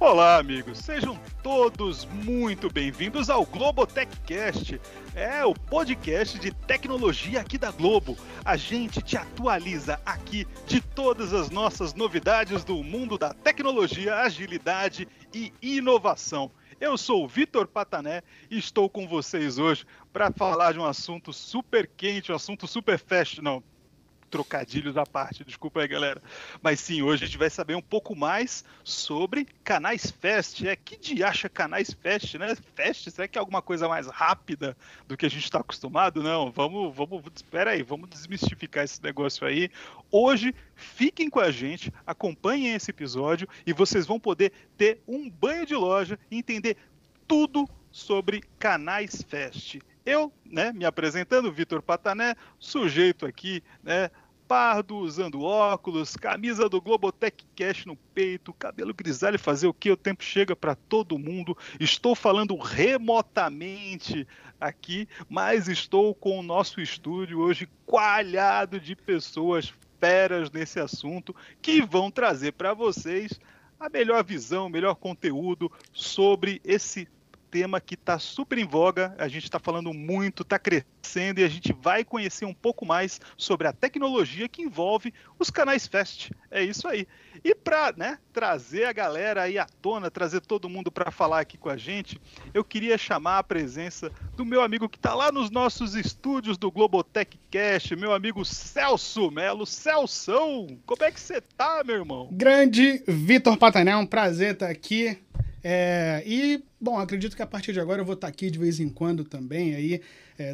Olá, amigos, sejam todos muito bem-vindos ao Globotechcast, o podcast de tecnologia aqui da Globo. A gente te atualiza aqui de todas as nossas novidades do mundo da tecnologia, agilidade e inovação. Eu sou o Vitor Patané e estou com vocês hoje para falar de um assunto super quente, um assunto super fast, não, trocadilhos à parte, desculpa aí, galera. Mas sim, hoje a gente vai saber um pouco mais sobre canais Fast. Que diacha canais Fast, né? Fast, será que é alguma coisa mais rápida do que a gente está acostumado? Não, espera aí, vamos desmistificar esse negócio aí. Hoje, fiquem com a gente, acompanhem esse episódio e vocês vão poder ter um banho de loja e entender tudo sobre canais Fast. Eu, me apresentando, Vitor Patané, sujeito aqui, pardo, usando óculos, camisa do Globotechcast no peito, cabelo grisalho, fazer o que? O tempo chega para todo mundo. Estou falando remotamente aqui, mas estou com o nosso estúdio hoje coalhado de pessoas feras nesse assunto que vão trazer para vocês a melhor visão, o melhor conteúdo sobre esse tema que está super em voga, a gente está falando muito, está crescendo e a gente vai conhecer um pouco mais sobre a tecnologia que envolve os canais Fast. É isso aí. E para trazer a galera aí à tona, trazer todo mundo para falar aqui com a gente, eu queria chamar a presença do meu amigo que está lá nos nossos estúdios do Globotechcast, meu amigo Celso Melo. Celsão, como é que você tá, meu irmão? Grande Vitor Patané, é um prazer estar aqui. Bom, acredito que a partir de agora eu vou estar aqui de vez em quando também, aí,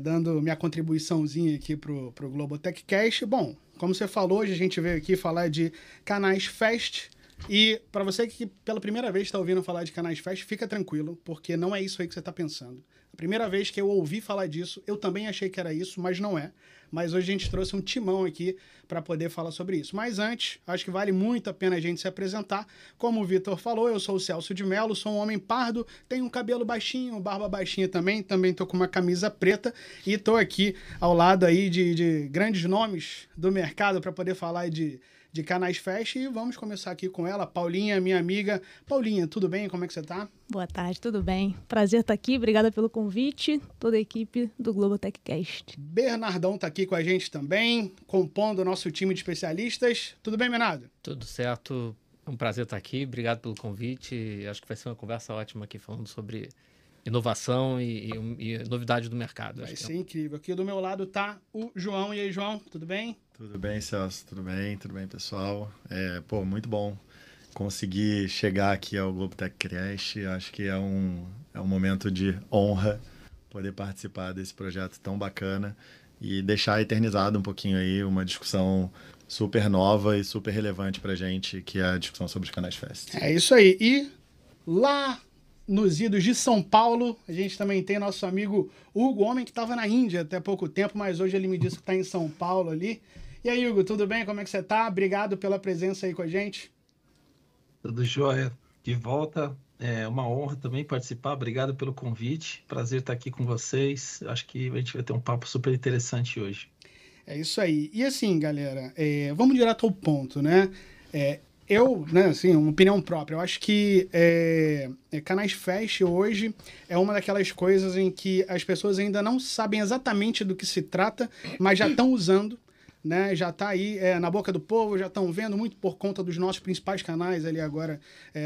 dando minha contribuiçãozinha aqui pro Globotechcast. Bom, como você falou, hoje a gente veio aqui falar de canais Fast. E para você que pela primeira vez está ouvindo falar de canais Fast, fica tranquilo, porque não é isso aí que você está pensando. A primeira vez que eu ouvi falar disso, eu também achei que era isso, mas não é. Mas hoje a gente trouxe um timão aqui para poder falar sobre isso. Mas antes, acho que vale muito a pena a gente se apresentar. Como o Vitor falou, eu sou o Celso de Mello, sou um homem pardo, tenho um cabelo baixinho, barba baixinha também tô com uma camisa preta e tô aqui ao lado aí de grandes nomes do mercado para poder falar de canais Fast e vamos começar aqui com ela, Paulinha, minha amiga. Paulinha, tudo bem? Como é que você tá? Boa tarde, tudo bem? Prazer estar aqui, obrigada pelo convite, toda a equipe do Globotechcast. Bernardão tá aqui com a gente também, compondo o nosso time de especialistas. Tudo bem, Bernardo? Tudo certo, é um prazer estar aqui, obrigado pelo convite. Acho que vai ser uma conversa ótima aqui falando sobre inovação e novidade do mercado. Vai ser incrível. Aqui do meu lado tá o João. E aí, João, tudo bem? Tudo bem, Celso. Tudo bem, pessoal. Muito bom conseguir chegar aqui ao Globotechcast. Acho que é um momento de honra poder participar desse projeto tão bacana e deixar eternizado um pouquinho aí uma discussão super nova e super relevante pra gente, que é a discussão sobre os canais Fast. É isso aí. E lá nos idos de São Paulo, a gente também tem nosso amigo Hugo, homem que estava na Índia até pouco tempo, mas hoje ele me disse que está em São Paulo ali. E aí, Hugo, tudo bem? Como é que você tá? Obrigado pela presença aí com a gente. Tudo jóia. De volta. É uma honra também participar. Obrigado pelo convite. Prazer estar aqui com vocês. Acho que a gente vai ter um papo super interessante hoje. É isso aí. E assim, galera, vamos direto ao ponto, né? Uma opinião própria, eu acho que canais Fast hoje é uma daquelas coisas em que as pessoas ainda não sabem exatamente do que se trata, mas já estão usando, né? Já está aí na boca do povo, já estão vendo muito por conta dos nossos principais canais ali agora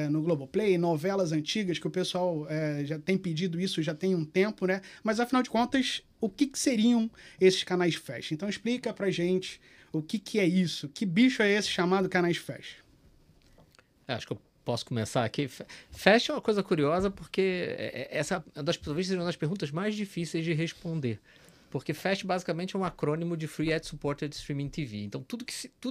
no Globoplay, novelas antigas que o pessoal já tem pedido isso já tem um tempo, né? Mas afinal de contas, o que seriam esses canais Fast? Então explica pra gente o que é isso, que bicho é esse chamado canais Fast? Acho que eu posso começar aqui. Fast é uma coisa curiosa porque essa talvez seja uma das perguntas mais difíceis de responder. Porque Fast basicamente é um acrônimo de Free Ad Supported Streaming TV. Então tudo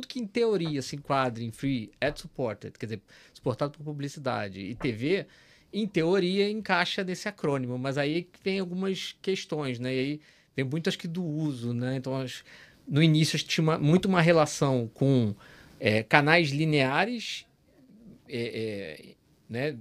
que em teoria se enquadra em Free Ad Supported, quer dizer, suportado por publicidade e TV, em teoria encaixa nesse acrônimo. Mas aí vem algumas questões, né? E aí vem muitas que do uso, né? Então no início tinha muito uma relação com canais lineares né,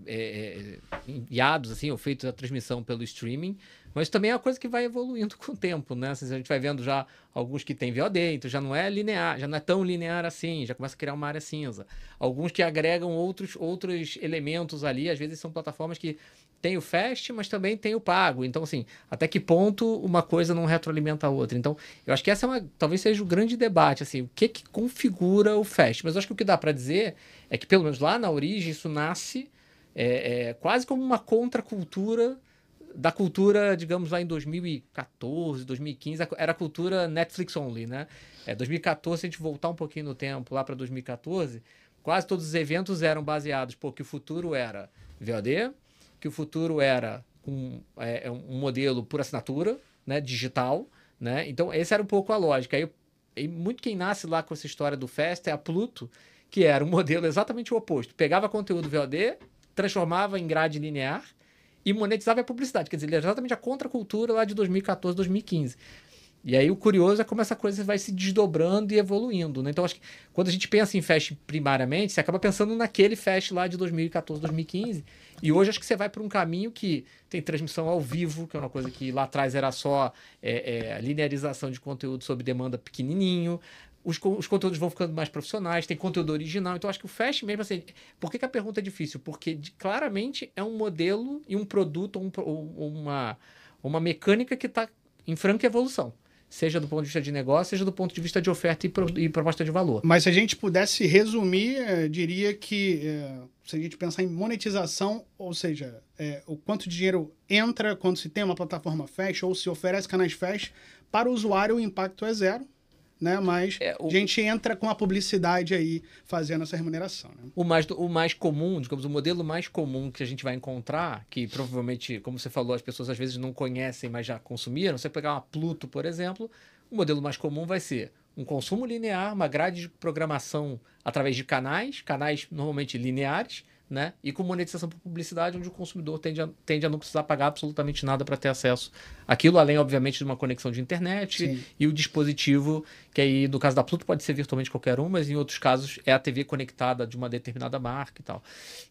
enviados, assim, ou feitos a transmissão pelo streaming, mas também é uma coisa que vai evoluindo com o tempo, né? Assim, a gente vai vendo já alguns que tem VOD, então já não é linear, já não é tão linear assim, já começa a criar uma área cinza. Alguns que agregam outros elementos ali, às vezes são plataformas que tem o Fast, mas também tem o pago. Então, assim, até que ponto uma coisa não retroalimenta a outra? Então, eu acho que essa talvez seja o grande debate, assim, o que configura o Fast? Mas eu acho que o que dá para dizer é que, pelo menos lá na origem, isso nasce quase como uma contracultura da cultura, digamos, lá em 2014, 2015, era a cultura Netflix only, né? 2014, se a gente voltar um pouquinho no tempo, lá para 2014, quase todos os eventos eram baseados, que o futuro era VOD, que o futuro era um modelo por assinatura, né, digital, né? Então, essa era um pouco a lógica. E muito quem nasce lá com essa história do Fast é a Pluto, que era um modelo exatamente o oposto. Pegava conteúdo VOD, transformava em grade linear e monetizava a publicidade. Quer dizer, ele era exatamente a contracultura lá de 2014, 2015. E aí o curioso é como essa coisa vai se desdobrando e evoluindo, né? Então, acho que quando a gente pensa em Fast primariamente, você acaba pensando naquele Fast lá de 2014, 2015. E hoje acho que você vai para um caminho que tem transmissão ao vivo, que é uma coisa que lá atrás era só linearização de conteúdo sob demanda pequenininho. Os conteúdos vão ficando mais profissionais, tem conteúdo original. Então, acho que o Fast mesmo, assim... Por que a pergunta é difícil? Porque claramente é um modelo e um produto, uma mecânica que está em franca evolução. Seja do ponto de vista de negócio, seja do ponto de vista de oferta e proposta de valor. Mas se a gente pudesse resumir, diria que se a gente pensar em monetização, ou seja, o quanto de dinheiro entra quando se tem uma plataforma Fast ou se oferece canais Fast, para o usuário o impacto é zero. Né? Mas a gente entra com a publicidade aí fazendo essa remuneração. Né? O mais comum, digamos, o modelo mais comum que a gente vai encontrar, que provavelmente, como você falou, as pessoas às vezes não conhecem, mas já consumiram. Você pegar uma Pluto, por exemplo, o modelo mais comum vai ser um consumo linear, uma grade de programação através de canais normalmente lineares, né? E com monetização por publicidade, onde o consumidor tende a não precisar pagar absolutamente nada para ter acesso àquilo, além, obviamente, de uma conexão de internet. Sim. E o dispositivo, que aí, no caso da Pluto, pode ser virtualmente qualquer um, mas em outros casos é a TV conectada de uma determinada marca e tal.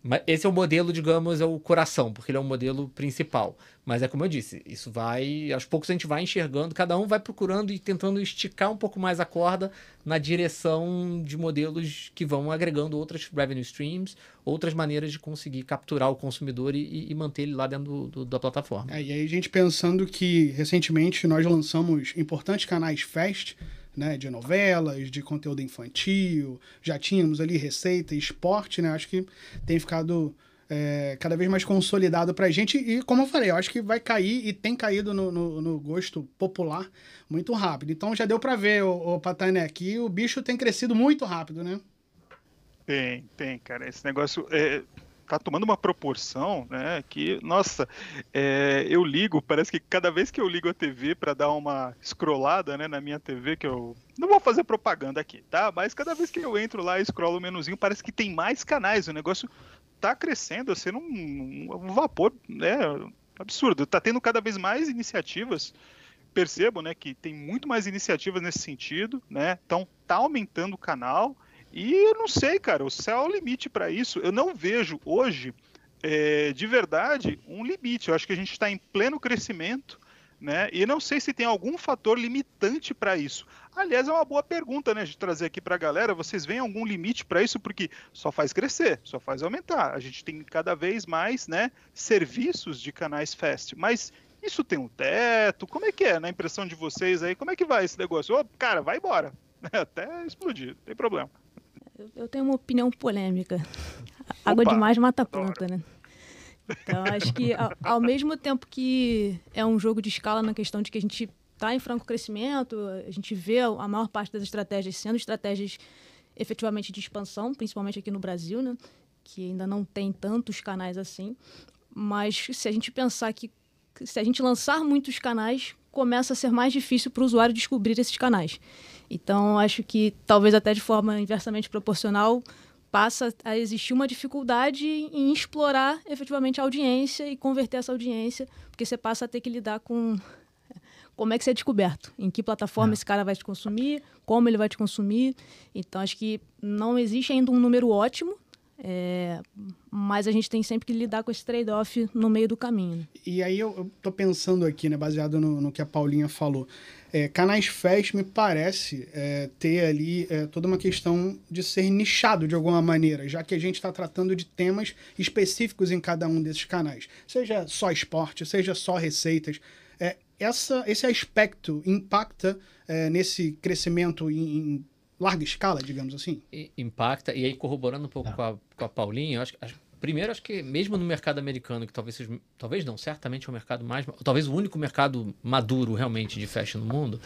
Mas esse é o modelo, digamos, é o coração, porque ele é o modelo principal. Mas é como eu disse, isso vai... Aos poucos a gente vai enxergando, cada um vai procurando e tentando esticar um pouco mais a corda na direção de modelos que vão agregando outras revenue streams, outras maneiras de conseguir capturar o consumidor e manter ele lá dentro da plataforma. E aí a gente pensando que recentemente nós lançamos importantes canais Fast, né, de novelas, de conteúdo infantil, já tínhamos ali receita e esporte, né, acho que tem ficado cada vez mais consolidado pra gente e, como eu falei, eu acho que vai cair e tem caído no gosto popular muito rápido. Então já deu pra ver, o Patané, que o bicho tem crescido muito rápido, né? Tem, cara. Esse negócio tá tomando uma proporção, né, que, nossa, eu ligo, parece que cada vez que eu ligo a TV para dar uma scrollada, né, na minha TV, que eu não vou fazer propaganda aqui, tá? Mas cada vez que eu entro lá e scrollo o menuzinho, parece que tem mais canais, o negócio tá crescendo, sendo um vapor, absurdo. Tá tendo cada vez mais iniciativas, percebo, né, que tem muito mais iniciativas nesse sentido, né, então tá aumentando o canal. E eu não sei, cara, o céu é o limite para isso. Eu não vejo hoje, de verdade, um limite. Eu acho que a gente está em pleno crescimento, né? E não sei se tem algum fator limitante para isso. Aliás, é uma boa pergunta, né, de trazer aqui para a galera. Vocês veem algum limite para isso? Porque só faz crescer, só faz aumentar. A gente tem cada vez mais, né, serviços de canais Fast. Mas isso tem um teto? Como é que é, na impressão de vocês aí? Como é que vai esse negócio? Ô, cara, vai embora. Até explodir, não tem problema. Eu tenho uma opinião polêmica. Água demais mata a planta, né? Então, acho que ao mesmo tempo que é um jogo de escala na questão de que a gente está em franco crescimento, a gente vê a maior parte das estratégias sendo estratégias efetivamente de expansão, principalmente aqui no Brasil, né? Que ainda não tem tantos canais assim. Mas se a gente pensar que se a gente lançar muitos canais, começa a ser mais difícil para o usuário descobrir esses canais. Então, acho que talvez até de forma inversamente proporcional passa a existir uma dificuldade em explorar efetivamente a audiência e converter essa audiência, porque você passa a ter que lidar com como é que você é descoberto, em que plataforma esse cara vai te consumir, como ele vai te consumir. Então, acho que não existe ainda um número ótimo Mas a gente tem sempre que lidar com esse trade-off no meio do caminho. E aí eu tô pensando aqui, né, baseado no que a Paulinha falou. Canais Fast me parece ter ali toda uma questão de ser nichado de alguma maneira, já que a gente está tratando de temas específicos em cada um desses canais. Seja só esporte, seja só receitas. Esse aspecto impacta nesse crescimento em larga escala, digamos assim? Impacta, e aí corroborando um pouco com a Paulinha, primeiro, acho que mesmo no mercado americano, que talvez não, certamente é o mercado talvez o único mercado maduro realmente de fashion no mundo,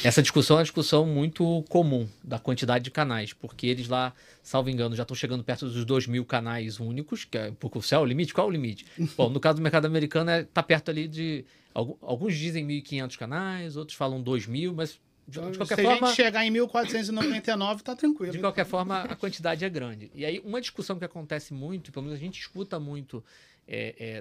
essa discussão é uma discussão muito comum da quantidade de canais, porque eles lá, salvo engano, já estão chegando perto dos 2.000 canais únicos, porque o céu é o limite. Qual é o limite? Bom, no caso do mercado americano, está perto ali de... Alguns dizem 1.500 canais, outros falam 2.000, mas... De qualquer forma, a gente chegar em 1499, tá tranquilo. De qualquer forma, a quantidade é grande. E aí, uma discussão que acontece muito, pelo menos a gente escuta muito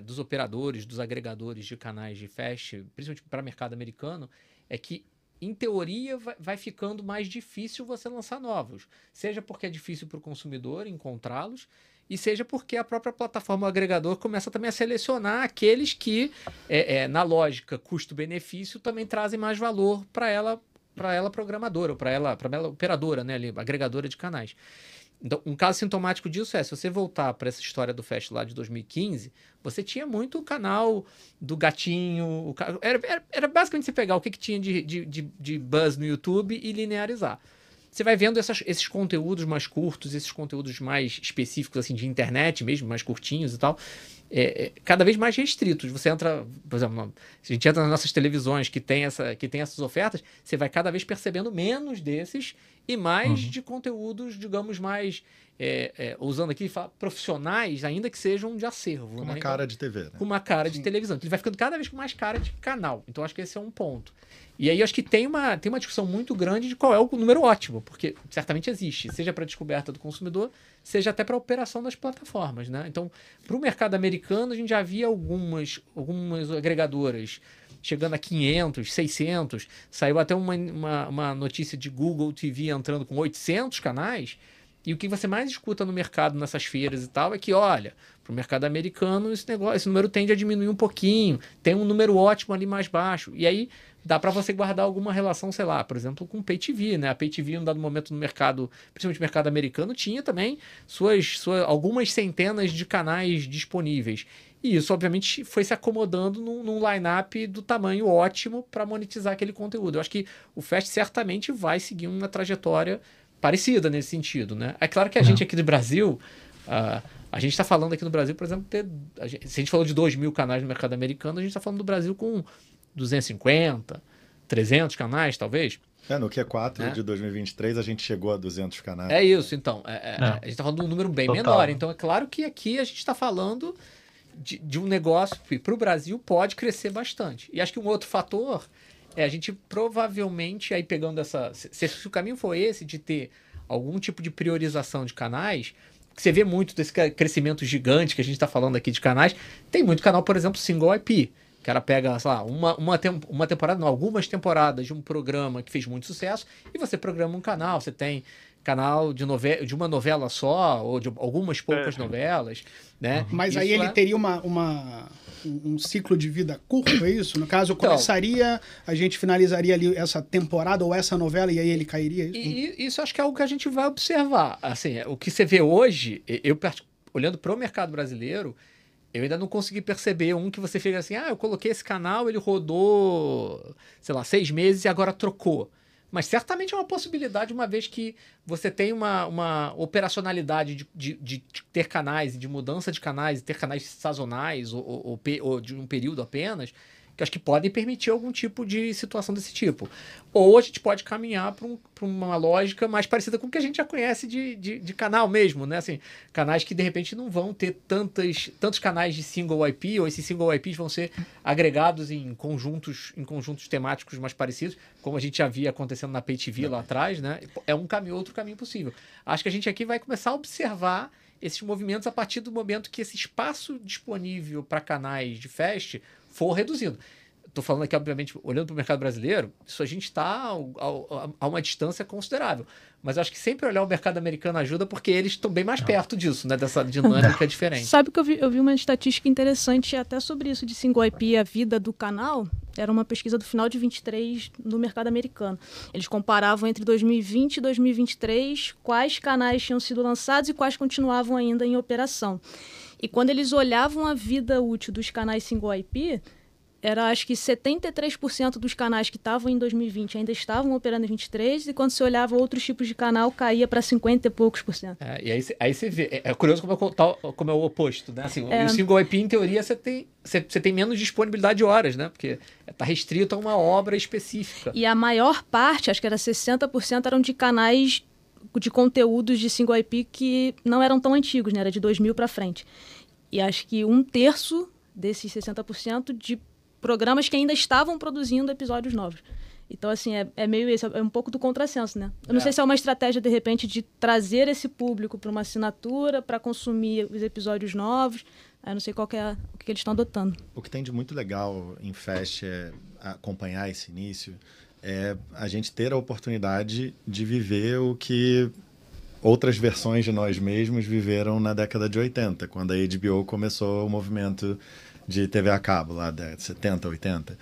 dos operadores, dos agregadores de canais de fast, principalmente para o mercado americano, é que, em teoria, vai ficando mais difícil você lançar novos. Seja porque é difícil para o consumidor encontrá-los, e seja porque a própria plataforma, o agregador, começa também a selecionar aqueles que, na lógica custo-benefício, também trazem mais valor para ela programadora, ou para ela operadora, né, ali, agregadora de canais. Então, um caso sintomático disso se você voltar para essa história do Fast lá de 2015, você tinha muito o canal do gatinho, era basicamente você pegar o que tinha de buzz no YouTube e linearizar. Você vai vendo esses conteúdos mais curtos, esses conteúdos mais específicos assim, de internet mesmo, mais curtinhos e tal, cada vez mais restritos. Você entra, por exemplo, se a gente entra nas nossas televisões que tem essas ofertas, você vai cada vez percebendo menos desses e mais de conteúdos, digamos, mais, usando aqui, profissionais, ainda que sejam de acervo. Com uma cara de TV, né? Com uma cara de televisão. Então, ele vai ficando cada vez com mais cara de canal. Então, acho que esse é um ponto. E aí, acho que tem uma discussão muito grande de qual é o número ótimo, porque certamente existe, seja para a descoberta do consumidor, seja até para a operação das plataformas, né? Então, para o mercado americano, a gente já via algumas agregadoras chegando a 500, 600, saiu até uma notícia de Google TV entrando com 800 canais, e o que você mais escuta no mercado, nessas feiras e tal, é que, olha, para o mercado americano, esse número tende a diminuir um pouquinho, tem um número ótimo ali mais baixo, e aí dá para você guardar alguma relação, sei lá, por exemplo, com Pay TV, né? A Pay TV, em um dado momento no mercado, principalmente no mercado americano, tinha também algumas centenas de canais disponíveis. E isso, obviamente, foi se acomodando num line-up do tamanho ótimo para monetizar aquele conteúdo. Eu acho que o Fast certamente vai seguir uma trajetória parecida nesse sentido, né? É claro que a gente aqui do Brasil, a gente está falando aqui no Brasil, por exemplo, se a gente falou de 2.000 canais no mercado americano, a gente está falando do Brasil com 250, 300 canais, talvez. No Q4 de 2023, a gente chegou a 200 canais. É isso, então. A gente está falando de um número bem menor. Então, é claro que aqui a gente está falando de um negócio que para o Brasil pode crescer bastante. E acho que um outro fator a gente provavelmente, aí pegando se o caminho for esse, de ter algum tipo de priorização de canais, que você vê muito desse crescimento gigante que a gente está falando aqui de canais, tem muito canal, por exemplo, single IP. O cara pega, sei lá, algumas temporadas de um programa que fez muito sucesso e você programa um canal. Você tem canal de uma novela só, ou de algumas poucas novelas, né? Mas isso aí ele teria um ciclo de vida curto, é isso? No caso, começaria, a gente finalizaria ali essa temporada ou essa novela e aí ele cairia? Isso acho que é algo que a gente vai observar. Assim, o que você vê hoje, olhando para o mercado brasileiro, eu ainda não consegui perceber que você fica assim, eu coloquei esse canal, ele rodou, sei lá, 6 meses e agora trocou. Mas certamente é uma possibilidade, uma vez que você tem uma operacionalidade de ter canais, de mudança de canais, ter canais sazonais ou de um período apenas, que acho que podem permitir algum tipo de situação desse tipo. Ou a gente pode caminhar para uma lógica mais parecida com o que a gente já conhece de canal mesmo, né? Assim, canais que de repente não vão ter tantos canais de single IP, ou esses single IPs vão ser agregados em conjuntos temáticos mais parecidos, como a gente já via acontecendo na Pay TV lá atrás, né? É outro caminho possível. Acho que a gente aqui vai começar a observar esses movimentos a partir do momento que esse espaço disponível para canais de fast for reduzido. tô falando aqui, obviamente, olhando para o mercado brasileiro, isso a gente está a uma distância considerável. Mas eu acho que sempre olhar o mercado americano ajuda, porque eles estão bem mais perto disso, né? Dessa dinâmica diferente. Sabe que eu vi uma estatística interessante até sobre isso de single IP, a vida do canal. Era uma pesquisa do final de 23 no mercado americano. Eles comparavam entre 2020 e 2023 quais canais tinham sido lançados e quais continuavam ainda em operação. E quando eles olhavam a vida útil dos canais single IP, era acho que 73% dos canais que estavam em 2020 ainda estavam operando em 23, e quando você olhava outros tipos de canal, caía para 50 e poucos por cento. E aí você vê, é curioso como é o oposto, né? Assim, o single IP, em teoria, você tem menos disponibilidade de horas, né? Porque está restrito a uma obra específica. E a maior parte, acho que era 60%, eram de canais de conteúdos de single IP que não eram tão antigos, né? Era de 2000 para frente. E acho que 1/3 desses 60% de programas que ainda estavam produzindo episódios novos. Então, assim, é meio isso, é um pouco do contrassenso, né? Eu não sei se é uma estratégia, de repente, de trazer esse público para uma assinatura, para consumir os episódios novos. Eu não sei o que eles estão adotando. O que tem de muito legal em Fast é acompanhar esse início, é a gente ter a oportunidade de viver o que outras versões de nós mesmos viveram na década de 80, quando a HBO começou o movimento de TV a cabo, lá da 70, 80.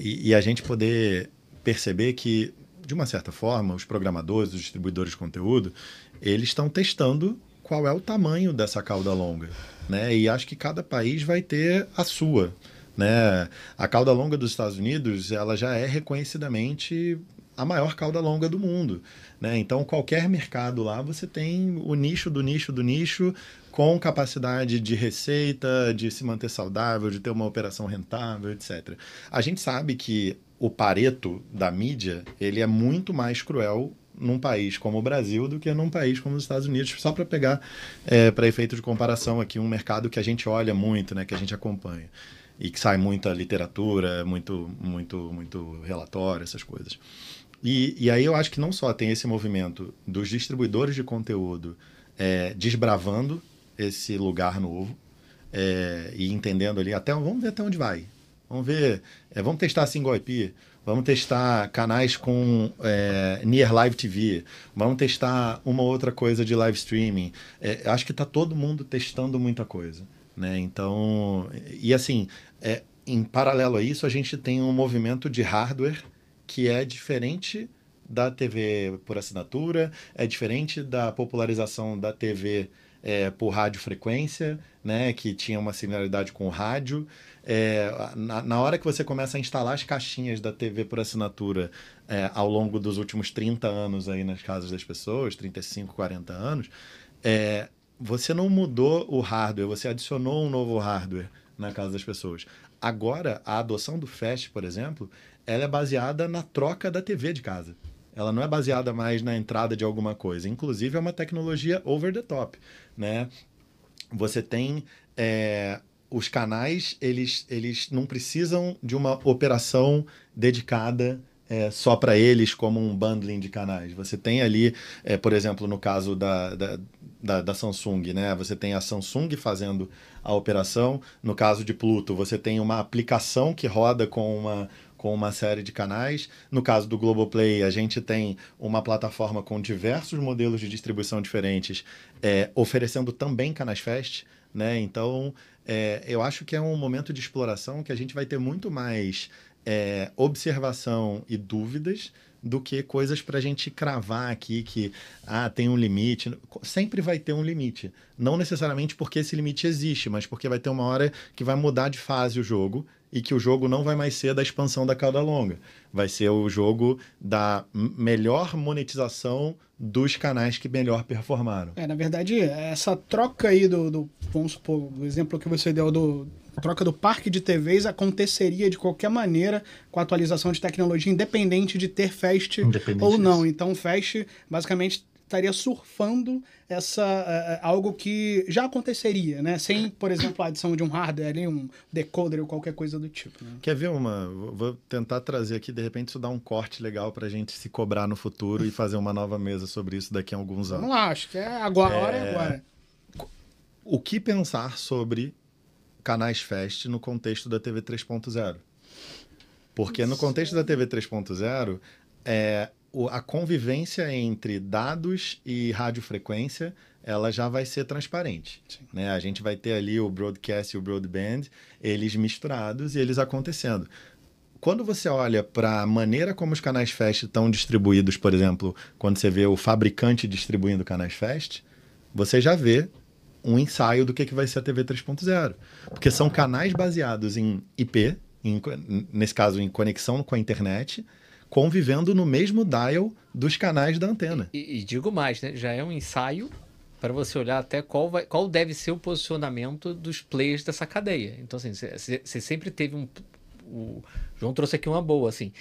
E a gente poder perceber que, de uma certa forma, os programadores, os distribuidores de conteúdo, eles estão testando qual é o tamanho dessa cauda longa, né? E acho que cada país vai ter a sua, né? A cauda longa dos Estados Unidos, ela já é reconhecidamente a maior cauda longa do mundo, né? Então, qualquer mercado lá, você tem o nicho do nicho do nicho, com capacidade de receita, de se manter saudável, de ter uma operação rentável, etc. A gente sabe que o Pareto da mídia, ele é muito mais cruel num país como o Brasil do que num país como os Estados Unidos, só para pegar, para efeito de comparação aqui, um mercado que a gente olha muito, né, que a gente acompanha, e que sai muita literatura, muito relatório, essas coisas. E aí eu acho que não só tem esse movimento dos distribuidores de conteúdo desbravando esse lugar novo e entendendo ali, vamos ver até onde vai. Vamos ver, vamos testar single IP, vamos testar canais com Near Live TV, vamos testar uma outra coisa de live streaming. Acho que está todo mundo testando muita coisa, né? Então, e assim, em paralelo a isso, a gente tem um movimento de hardware que é diferente da TV por assinatura, é diferente da popularização da TV por radiofrequência, né, que tinha uma similaridade com o rádio. Na hora que você começa a instalar as caixinhas da TV por assinatura ao longo dos últimos 30 anos aí nas casas das pessoas, 35, 40 anos, você não mudou o hardware, você adicionou um novo hardware na casa das pessoas. Agora, a adoção do Fast, por exemplo, ela é baseada na troca da TV de casa. Ela não é baseada mais na entrada de alguma coisa. Inclusive, é uma tecnologia over the top, né? Você tem... os canais, eles não precisam de uma operação dedicada só para eles, como um bundling de canais. Você tem ali, por exemplo, no caso da Samsung, né? Você tem a Samsung fazendo a operação. No caso de Pluto, você tem uma aplicação que roda com uma série de canais. No caso do Globoplay, a gente tem uma plataforma com diversos modelos de distribuição diferentes, oferecendo também canais Fast, né? Então, eu acho que é um momento de exploração que a gente vai ter muito mais observação e dúvidas do que coisas para a gente cravar aqui que tem um limite. Sempre vai ter um limite. Não necessariamente porque esse limite existe, mas porque vai ter uma hora que vai mudar de fase o jogo e que o jogo não vai mais ser da expansão da cauda longa. Vai ser o jogo da melhor monetização dos canais que melhor performaram. Na verdade, essa troca aí vamos supor, o exemplo que você deu a troca do parque de TVs aconteceria de qualquer maneira com a atualização de tecnologia, independente de ter Fast ou não. Então, o Fast, basicamente, estaria surfando algo que já aconteceria, né? Sem, por exemplo, a adição de um hardware ali, um decoder ou qualquer coisa do tipo. Né? Quer ver vou tentar trazer aqui, de repente isso dá um corte legal pra gente se cobrar no futuro e fazer uma nova mesa sobre isso daqui a alguns anos. Vamos lá, acho que agora, a hora é agora. O que pensar sobre canais Fast no contexto da TV 3.0? Porque no contexto da TV 3.0, a convivência entre dados e radiofrequência, ela já vai ser transparente. Né? A gente vai ter ali o broadcast e o broadband, eles misturados e eles acontecendo. Quando você olha para a maneira como os canais FAST estão distribuídos, por exemplo, quando você vê o fabricante distribuindo canais FAST, você já vê um ensaio do que vai ser a TV 3.0. Porque são canais baseados em IP, nesse caso em conexão com a internet, convivendo no mesmo dial dos canais da antena. E digo mais, né? Já é um ensaio para você olhar até qual deve ser o posicionamento dos players dessa cadeia. Então, assim, você sempre teve o João trouxe aqui uma boa, assim.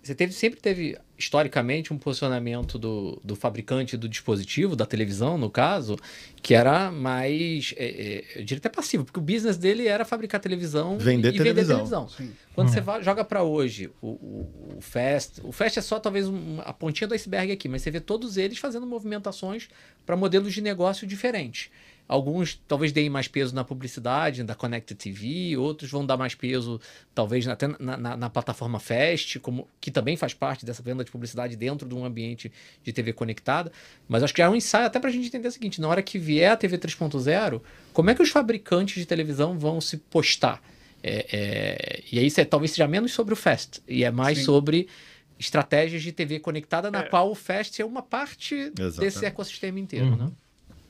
Você sempre teve, historicamente, um posicionamento do fabricante do dispositivo, da televisão, no caso, que era mais, eu diria até passivo, porque o business dele era fabricar televisão vender televisão. Quando você joga para hoje, o Fast é só talvez a pontinha do iceberg aqui, mas você vê todos eles fazendo movimentações para modelos de negócio diferentes. Alguns talvez deem mais peso na publicidade, da Connected TV, outros vão dar mais peso, talvez até na plataforma Fast, que também faz parte dessa venda de publicidade dentro de um ambiente de TV conectada. Mas acho que já é um ensaio até para a gente entender o seguinte: na hora que vier a TV 3.0, como é que os fabricantes de televisão vão se postar? E aí talvez seja menos sobre o Fast, e é mais sobre estratégias de TV conectada, na qual o Fast é uma parte desse ecossistema inteiro, né?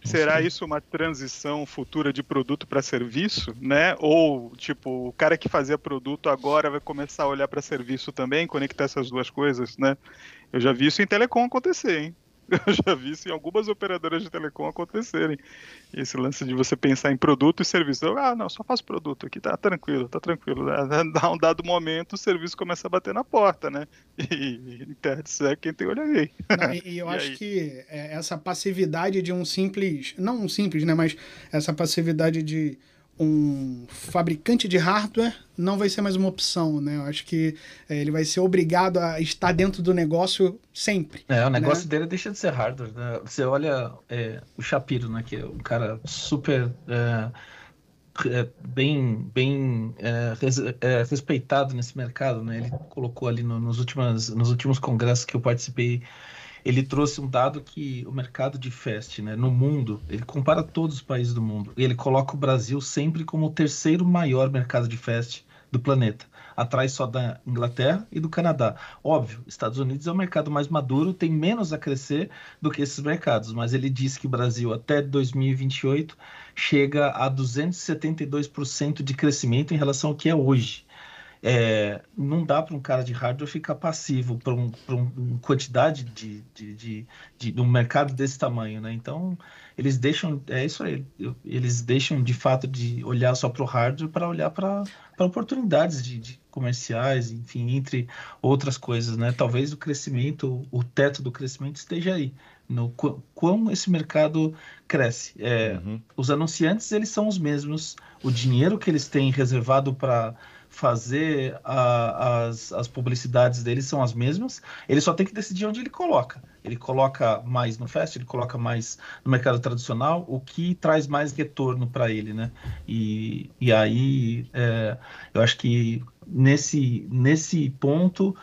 Será isso uma transição futura de produto para serviço, né? Ou, tipo, o cara que fazia produto agora vai começar a olhar para serviço também, conectar essas duas coisas, né? Eu já vi isso em telecom acontecer, hein? Eu já vi isso em algumas operadoras de telecom acontecerem. Esse lance de você pensar em produto e serviço. Não, só faço produto aqui, tá tranquilo. Dá um dado momento, o serviço começa a bater na porta, né? E internet é quem tem olho aí. E eu acho que essa passividade de não um simples, né? Mas essa passividade de um fabricante de hardware não vai ser mais uma opção, né? Eu acho que ele vai ser obrigado a estar dentro do negócio sempre. O negócio dele deixa de ser hardware, né? Você olha o Shapiro, né? Que é um cara super bem respeitado nesse mercado, né? Ele colocou ali nos últimos congressos que eu participei, ele trouxe um dado que o mercado de Fast, né, no mundo, ele compara todos os países do mundo, e ele coloca o Brasil sempre como o terceiro maior mercado de Fast do planeta, atrás só da Inglaterra e do Canadá. Óbvio, Estados Unidos é o mercado mais maduro, tem menos a crescer do que esses mercados, mas ele diz que o Brasil, até 2028, chega a 272% de crescimento em relação ao que é hoje. Não dá para um cara de hardware ficar passivo para uma quantidade de um mercado desse tamanho, né? Então, eles deixam, isso aí, eles deixam de fato de olhar só para o hardware para olhar para oportunidades de comerciais, enfim, entre outras coisas, né? Talvez o crescimento, o teto do crescimento esteja aí, no quão esse mercado cresce. Os anunciantes, eles são os mesmos, o dinheiro que eles têm reservado para fazer as publicidades deles são as mesmas, ele só tem que decidir onde ele coloca. Ele coloca mais no Fast, ele coloca mais no mercado tradicional, o que traz mais retorno para ele, né? E aí, eu acho que nesse ponto,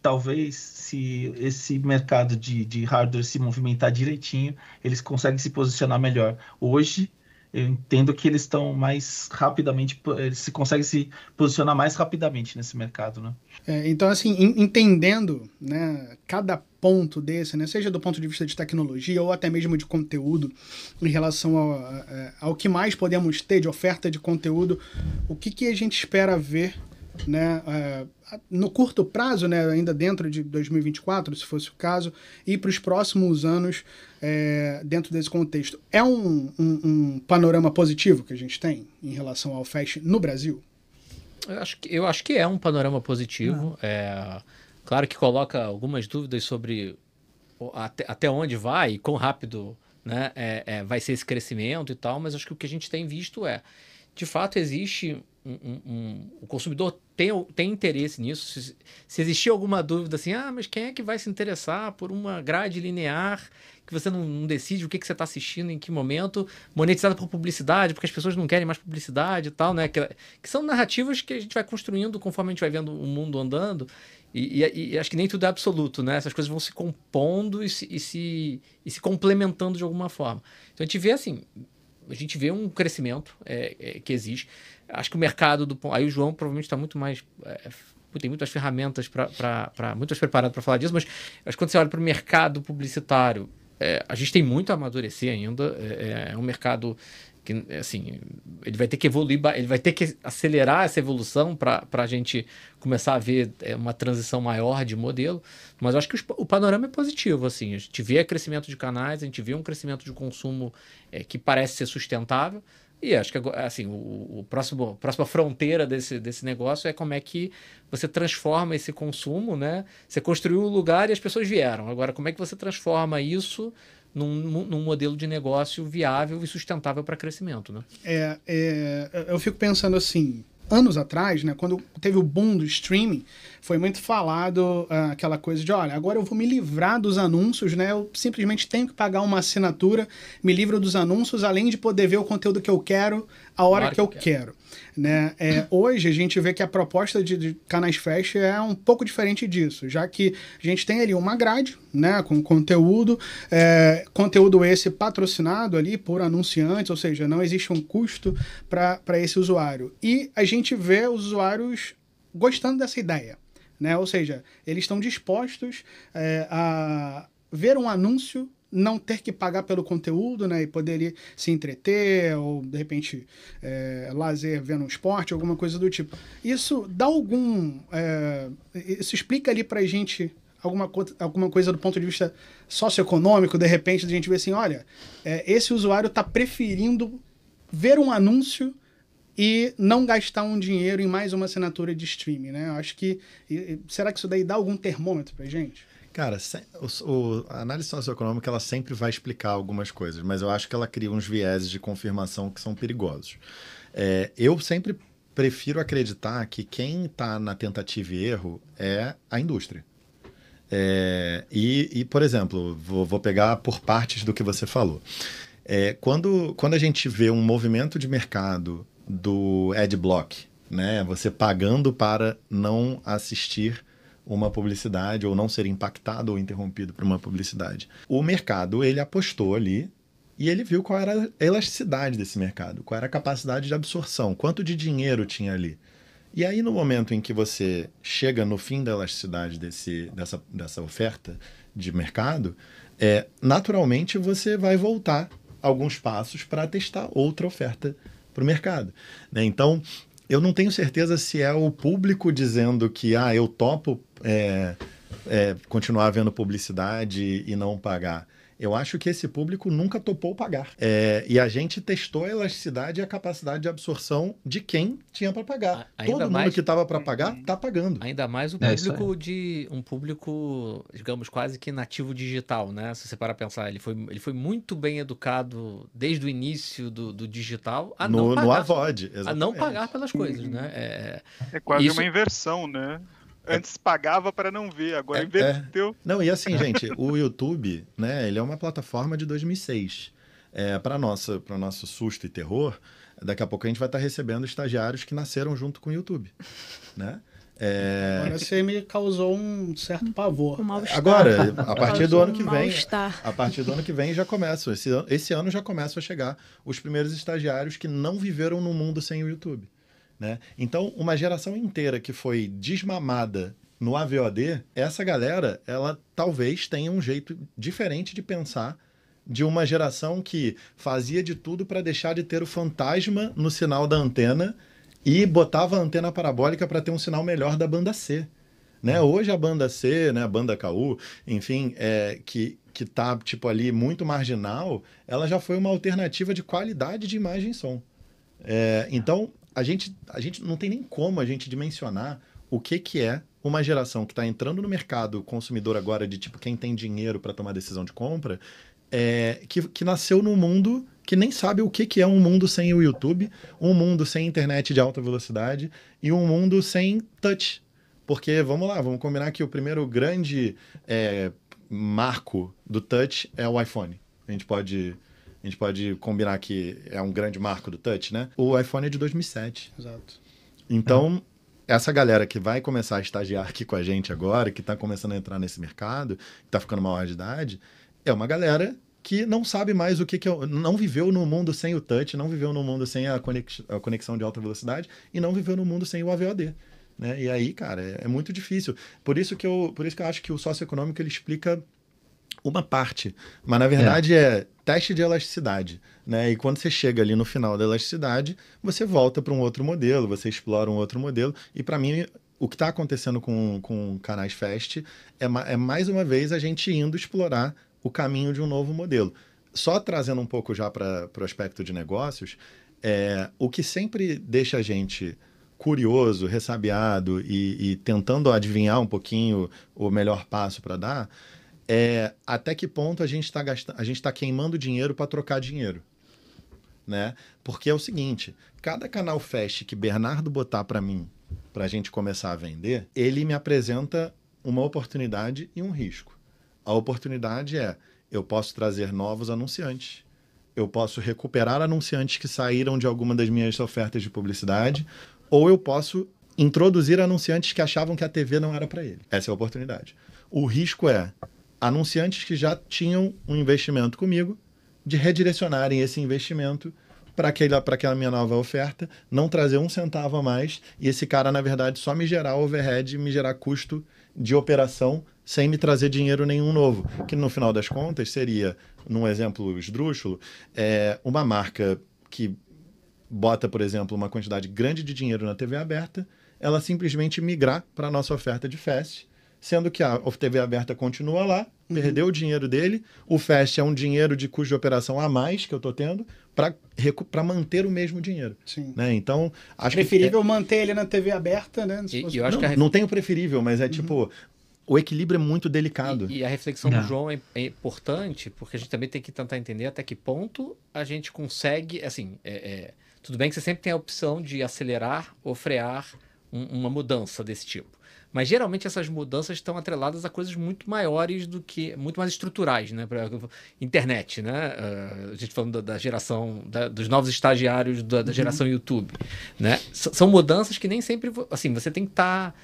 talvez se esse mercado de hardware se movimentar direitinho, eles conseguem se posicionar melhor. Hoje, eu entendo que eles estão mais rapidamente, eles conseguem se posicionar mais rapidamente nesse mercado, né? Então, assim, entendendo, né, cada ponto desse, né, seja do ponto de vista de tecnologia ou até mesmo de conteúdo, em relação ao que mais podemos ter de oferta de conteúdo, o que a gente espera ver, né, no curto prazo, né, ainda dentro de 2024, se fosse o caso, e para os próximos anos dentro desse contexto. É um panorama positivo que a gente tem em relação ao Fast no Brasil? Eu acho que é um panorama positivo. Claro que coloca algumas dúvidas sobre até onde vai e quão rápido, né, vai ser esse crescimento e tal, mas acho que o que a gente tem visto de fato, existe o consumidor tem interesse nisso, se existir alguma dúvida assim, mas quem é que vai se interessar por uma grade linear que você não decide o que você está assistindo, em que momento, monetizada por publicidade, porque as pessoas não querem mais publicidade e tal, né? Que são narrativas que a gente vai construindo conforme a gente vai vendo o mundo andando, e acho que nem tudo é absoluto, né? Essas coisas vão se compondo e se complementando de alguma forma. Então a gente vê um crescimento que existe. Acho que o mercado aí o João provavelmente está muito mais tem muitas ferramentas muito mais preparado para falar disso, mas acho que quando você olha para o mercado publicitário, a gente tem muito a amadurecer ainda. É um mercado que, assim, ele vai ter que evoluir, ele vai ter que acelerar essa evolução para a gente começar a ver uma transição maior de modelo, mas eu acho que o panorama é positivo, assim, a gente vê crescimento de canais, a gente vê um crescimento de consumo que parece ser sustentável, e acho que assim, a próxima fronteira desse negócio é como é que você transforma esse consumo, né? Você construiu o lugar e as pessoas vieram, agora como é que você transforma isso num modelo de negócio viável e sustentável para crescimento, né? Eu fico pensando assim, anos atrás, né, quando teve o boom do streaming, foi muito falado aquela coisa de, olha, agora eu vou me livrar dos anúncios, né? Eu simplesmente tenho que pagar uma assinatura, me livro dos anúncios, além de poder ver o conteúdo que eu quero, a hora que eu quero. Né? Hoje a gente vê que a proposta de canais Fast é um pouco diferente disso, já que a gente tem ali uma grade, né, com conteúdo esse patrocinado ali por anunciantes, ou seja, não existe um custo para esse usuário. E a gente vê os usuários gostando dessa ideia, né? Ou seja, eles estão dispostos a ver um anúncio, não ter que pagar pelo conteúdo, né, e poder se entreter, ou de repente lazer vendo um esporte, alguma coisa do tipo. Isso dá isso explica ali pra gente alguma coisa do ponto de vista socioeconômico, de repente, a gente vê assim, olha, esse usuário está preferindo ver um anúncio e não gastar um dinheiro em mais uma assinatura de streaming, né? Eu acho que... será que isso daí dá algum termômetro pra gente? Cara, a análise socioeconômica ela sempre vai explicar algumas coisas, mas eu acho que ela cria uns vieses de confirmação que são perigosos. Eu sempre prefiro acreditar que quem está na tentativa e erro é a indústria. Por exemplo, vou pegar por partes do que você falou. Quando a gente vê um movimento de mercado do adblock, né, você pagando para não assistir uma publicidade ou não ser impactado ou interrompido por uma publicidade. O mercado, ele apostou ali e ele viu qual era a elasticidade desse mercado, qual era a capacidade de absorção, quanto de dinheiro tinha ali. E aí, no momento em que você chega no fim da elasticidade dessa oferta de mercado, naturalmente você vai voltar alguns passos para testar outra oferta para o mercado, né? Então, eu não tenho certeza se é o público dizendo que eu topo continuar vendo publicidade e não pagar. Eu acho que esse público nunca topou pagar. E a gente testou a elasticidade e a capacidade de absorção de quem tinha para pagar. Todo mundo que estava para pagar, está pagando. Ainda mais um público digamos, quase que nativo digital, né? Se você parar para pensar, ele foi muito bem educado desde o início do digital a não pagar. No AVOD, exatamente. A não pagar pelas coisas, né? É quase uma inversão, né? Antes pagava para não ver, agora inverteu. Não, e assim, gente, o YouTube, né, ele é uma plataforma de 2006. Para nosso susto e terror, daqui a pouco a gente vai estar recebendo estagiários que nasceram junto com o YouTube, né? Agora você me causou um certo pavor. Agora, a partir do ano que vem já começa. Esse ano já começam a chegar os primeiros estagiários que não viveram num mundo sem o YouTube. Né? Então, uma geração inteira que foi desmamada no AVOD, essa galera, ela talvez tenha um jeito diferente de pensar de uma geração que fazia de tudo para deixar de ter o fantasma no sinal da antena e botava a antena parabólica para ter um sinal melhor da banda C. Né? Hoje a banda C, né, a banda KU, enfim, que tá tipo, ali muito marginal, ela já foi uma alternativa de qualidade de imagem e som. Então, a gente não tem nem como a gente dimensionar o que é uma geração que está entrando no mercado consumidor agora de tipo quem tem dinheiro para tomar decisão de compra, que nasceu num mundo que nem sabe o que é um mundo sem o YouTube, um mundo sem internet de alta velocidade e um mundo sem touch. Porque, vamos lá, vamos combinar que o primeiro grande marco do touch é o iPhone. A gente pode combinar que é um grande marco do touch, né? O iPhone é de 2007. Exato. Então, essa galera que vai começar a estagiar aqui com a gente agora, que está começando a entrar nesse mercado, que está ficando maior de idade, é uma galera que não sabe mais o que é... Não viveu no mundo sem o touch, não viveu no mundo sem a conexão de alta velocidade e não viveu no mundo sem o AVOD. Né? E aí, cara, é muito difícil. Por isso que eu acho que o socioeconômico ele explica uma parte, mas na verdade é teste de elasticidade, né? E quando você chega ali no final da elasticidade, você volta para um outro modelo, você explora um outro modelo. E para mim, o que está acontecendo com canais Fast é mais uma vez a gente indo explorar o caminho de um novo modelo. Só trazendo um pouco já para o aspecto de negócios, o que sempre deixa a gente curioso, ressabiado e tentando adivinhar um pouquinho o melhor passo para dar, até que ponto a gente está queimando dinheiro para trocar dinheiro, né? Porque é o seguinte, cada canal Fast que Bernardo botar para mim, para a gente começar a vender, ele me apresenta uma oportunidade e um risco. A oportunidade eu posso trazer novos anunciantes, eu posso recuperar anunciantes que saíram de alguma das minhas ofertas de publicidade, ou eu posso introduzir anunciantes que achavam que a TV não era para ele. Essa é a oportunidade. O risco anunciantes que já tinham um investimento comigo, de redirecionarem esse investimento para aquela minha nova oferta, não trazer um centavo a mais, e esse cara, na verdade, só me gerar overhead, me gerar custo de operação, sem me trazer dinheiro nenhum novo. Que no final das contas seria, num exemplo esdrúxulo, uma marca que bota, por exemplo, uma quantidade grande de dinheiro na TV aberta, ela simplesmente migrar para a nossa oferta de Fast, sendo que a TV aberta continua lá, perdeu o dinheiro dele, o Fast é um dinheiro de custo de operação a mais que eu estou tendo para manter o mesmo dinheiro. Sim. Né? Então, acho preferível manter ele na TV aberta, né? Não tem o preferível, mas tipo... O equilíbrio é muito delicado. E a reflexão do João é importante, porque a gente também tem que tentar entender até que ponto a gente consegue... Assim, tudo bem que você sempre tem a opção de acelerar ou frear uma mudança desse tipo. Mas geralmente essas mudanças estão atreladas a coisas muito maiores do que... Muito mais estruturais, né? Pra internet, né? A gente falando da geração... dos novos estagiários da geração YouTube, né? São mudanças que nem sempre... Assim, você tem que estar...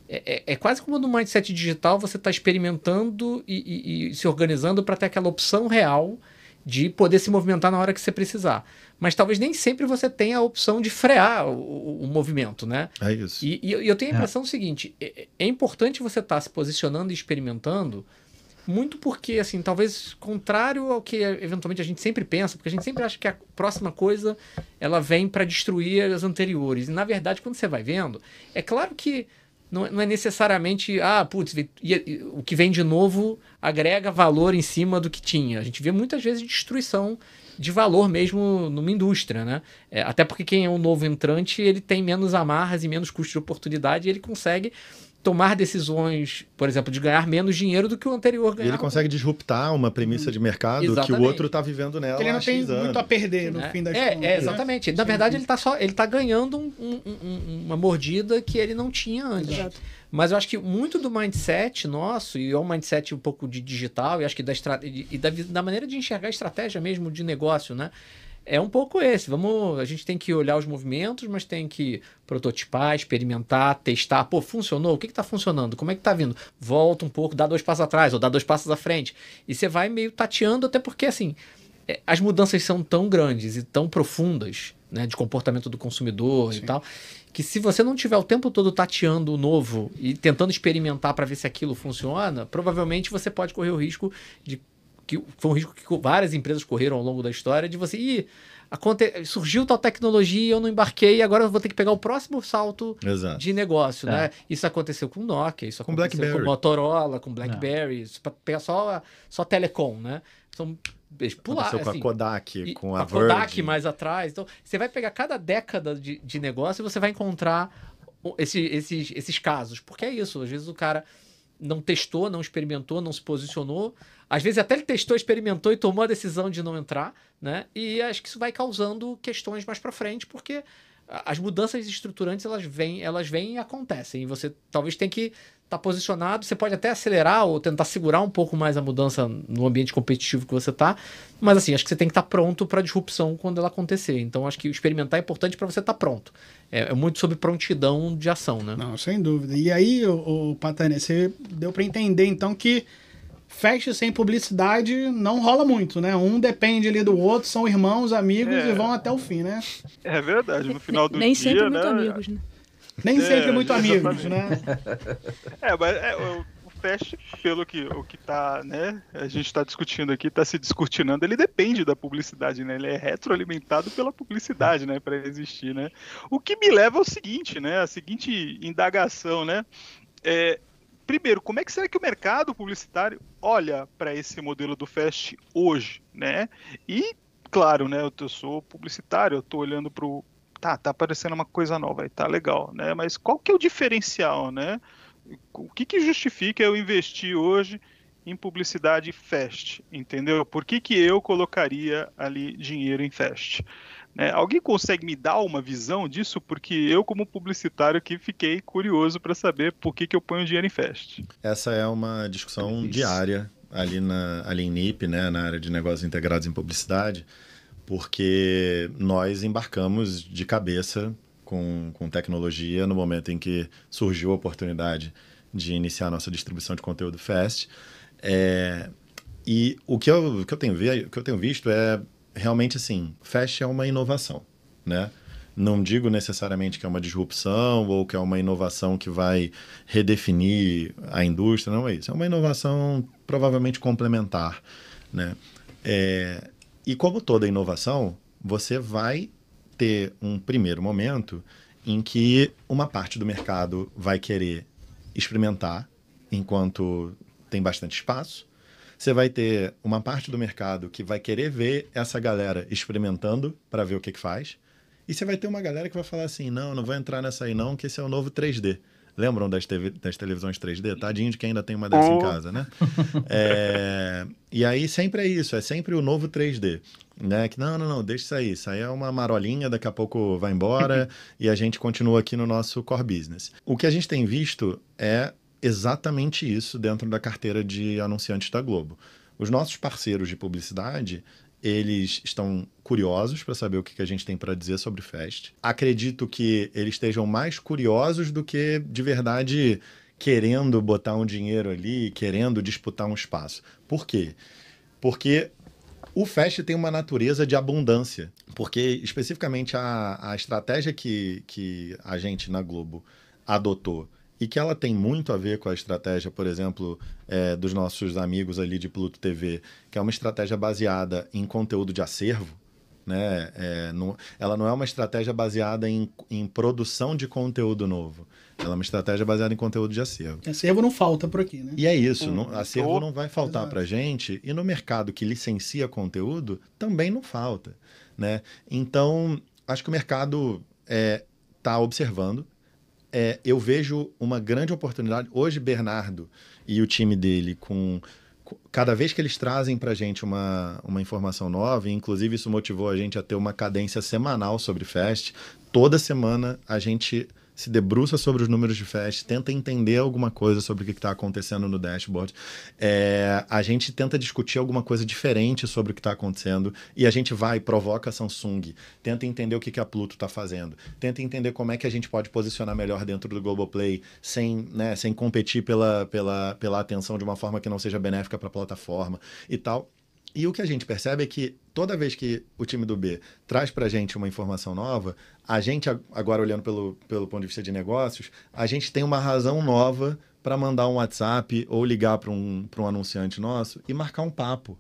É quase como no mindset digital, você está experimentando e se organizando para ter aquela opção real de poder se movimentar na hora que você precisar. Mas talvez nem sempre você tenha a opção de frear o movimento, né? É isso. E eu tenho a impressão do seguinte, é importante você estar se posicionando e experimentando, muito porque, assim, talvez contrário ao que eventualmente a gente sempre pensa, porque a gente sempre acha que a próxima coisa ela vem para destruir as anteriores. E, na verdade, quando você vai vendo, é claro que não é necessariamente, o que vem de novo agrega valor em cima do que tinha. A gente vê muitas vezes destruição de valor mesmo numa indústria, né? Até porque quem é um novo entrante, ele tem menos amarras e menos custo de oportunidade e ele consegue tomar decisões, por exemplo, de ganhar menos dinheiro do que o anterior ganhava. E ele consegue disruptar uma premissa de mercado que o outro está vivendo nela. Ele não tem muito a perder no fim das contas. Exatamente. Na verdade, ele tá ganhando uma mordida que ele não tinha antes. Exato. Mas eu acho que muito do mindset nosso, e é um mindset um pouco de digital, e acho que da maneira de enxergar a estratégia mesmo de negócio, né? É um pouco esse. A gente tem que olhar os movimentos, mas tem que prototipar, experimentar, testar. Pô, funcionou? O que está funcionando? Como é que está vindo? Volta um pouco, dá 2 passos atrás ou dá 2 passos à frente. E você vai meio tateando, até porque, assim, as mudanças são tão grandes e tão profundas, né, de comportamento do consumidor e tal, que se você não tiver o tempo todo tateando o novo e tentando experimentar para ver se aquilo funciona, provavelmente você pode correr o risco de... que foi um risco que várias empresas correram ao longo da história, de você, surgiu tal tecnologia, eu não embarquei, agora eu vou ter que pegar o próximo salto de negócio, né? Isso aconteceu com Nokia, isso aconteceu com Motorola, com BlackBerry, para pegar só telecom, né? Então, aconteceu com a Kodak, com a Virgin. Kodak mais atrás. Então, você vai pegar cada década de negócio e você vai encontrar esses casos, porque é isso, às vezes o cara não testou, não experimentou, não se posicionou. Às vezes até ele testou, experimentou e tomou a decisão de não entrar, né? E acho que isso vai causando questões mais para frente, porque as mudanças estruturantes, elas vêm e acontecem. E você talvez tenha que estar posicionado. Você pode até acelerar ou tentar segurar um pouco mais a mudança no ambiente competitivo que você está. Mas assim, acho que você tem que estar pronto para a disrupção quando ela acontecer. Então acho que experimentar é importante para você estar pronto. É muito sobre prontidão de ação, né? Não, sem dúvida. E aí, o Patani, você deu para entender então que fest sem publicidade não rola muito, né? Um depende ali do outro, são irmãos, amigos e vão até o fim, né? É verdade, no final do Nem dia, sempre né? muito amigos, né? Nem sempre muito amigos, exatamente. né? Mas o Fast, pelo o que tá, né? A gente está discutindo aqui, está se descortinando, ele depende da publicidade, né? Ele é retroalimentado pela publicidade, né? Para existir, né? O que me leva ao seguinte, né? A seguinte indagação, né? Primeiro, como é que será que o mercado publicitário olha para esse modelo do Fast hoje, né? E, claro, né? Eu sou publicitário, eu estou olhando para o... Tá aparecendo uma coisa nova aí, tá legal, né? Mas qual que é o diferencial, né? O que justifica eu investir hoje em publicidade Fast, entendeu? Por que eu colocaria ali dinheiro em Fast? Né? Alguém consegue me dar uma visão disso? Porque eu, como publicitário aqui, fiquei curioso para saber por que eu ponho dinheiro em Fast. Essa é uma discussão diária ali em NIP, né? Na área de negócios integrados em publicidade, porque nós embarcamos de cabeça com tecnologia no momento em que surgiu a oportunidade de iniciar a nossa distribuição de conteúdo Fast. E o que eu tenho visto é realmente assim, Fast é uma inovação, né? Não digo necessariamente que é uma disrupção ou que é uma inovação que vai redefinir a indústria, não é isso. É uma inovação provavelmente complementar, né? E como toda inovação, você vai ter um primeiro momento em que uma parte do mercado vai querer experimentar enquanto tem bastante espaço. Você vai ter uma parte do mercado que vai querer ver essa galera experimentando para ver o que faz. E você vai ter uma galera que vai falar assim, não vou entrar nessa aí não, que esse é o novo 3D. Lembram das televisões 3D? Tadinho de quem ainda tem uma dessa em casa, né? E aí sempre é isso, é sempre o novo 3D. Né? Que não, deixa isso aí é uma marolinha, daqui a pouco vai embora e a gente continua aqui no nosso core business. O que a gente tem visto é exatamente isso dentro da carteira de anunciantes da Globo. Os nossos parceiros de publicidade, eles estão curiosos para saber o que a gente tem para dizer sobre Fast. Acredito que eles estejam mais curiosos do que, de verdade, querendo botar um dinheiro ali, querendo disputar um espaço. Por quê? Porque o Fast tem uma natureza de abundância. Porque, especificamente, a estratégia que a gente, na Globo, adotou e que ela tem muito a ver com a estratégia, por exemplo, dos nossos amigos ali de Pluto TV, que é uma estratégia baseada em conteúdo de acervo, né? Ela não é uma estratégia baseada em produção de conteúdo novo. Ela é uma estratégia baseada em conteúdo de acervo. Acervo não falta por aqui, né? E é isso, acervo não vai faltar para a gente, e no mercado que licencia conteúdo, também não falta, né? Então, acho que o mercado está observando. Eu vejo uma grande oportunidade. Hoje, Bernardo e o time dele, cada vez que eles trazem para a gente uma informação nova, e inclusive isso motivou a gente a ter uma cadência semanal sobre Fast, toda semana a gente se debruça sobre os números de Fast, tenta entender alguma coisa sobre o que está acontecendo no dashboard, a gente tenta discutir alguma coisa diferente sobre o que está acontecendo, e a gente provoca a Samsung, tenta entender o que a Pluto está fazendo, tenta entender como é que a gente pode posicionar melhor dentro do Globoplay, sem competir pela atenção de uma forma que não seja benéfica para a plataforma e tal. E o que a gente percebe é que toda vez que o time do B traz para a gente uma informação nova, a gente, agora olhando pelo ponto de vista de negócios, a gente tem uma razão nova para mandar um WhatsApp ou ligar para um anunciante nosso e marcar um papo,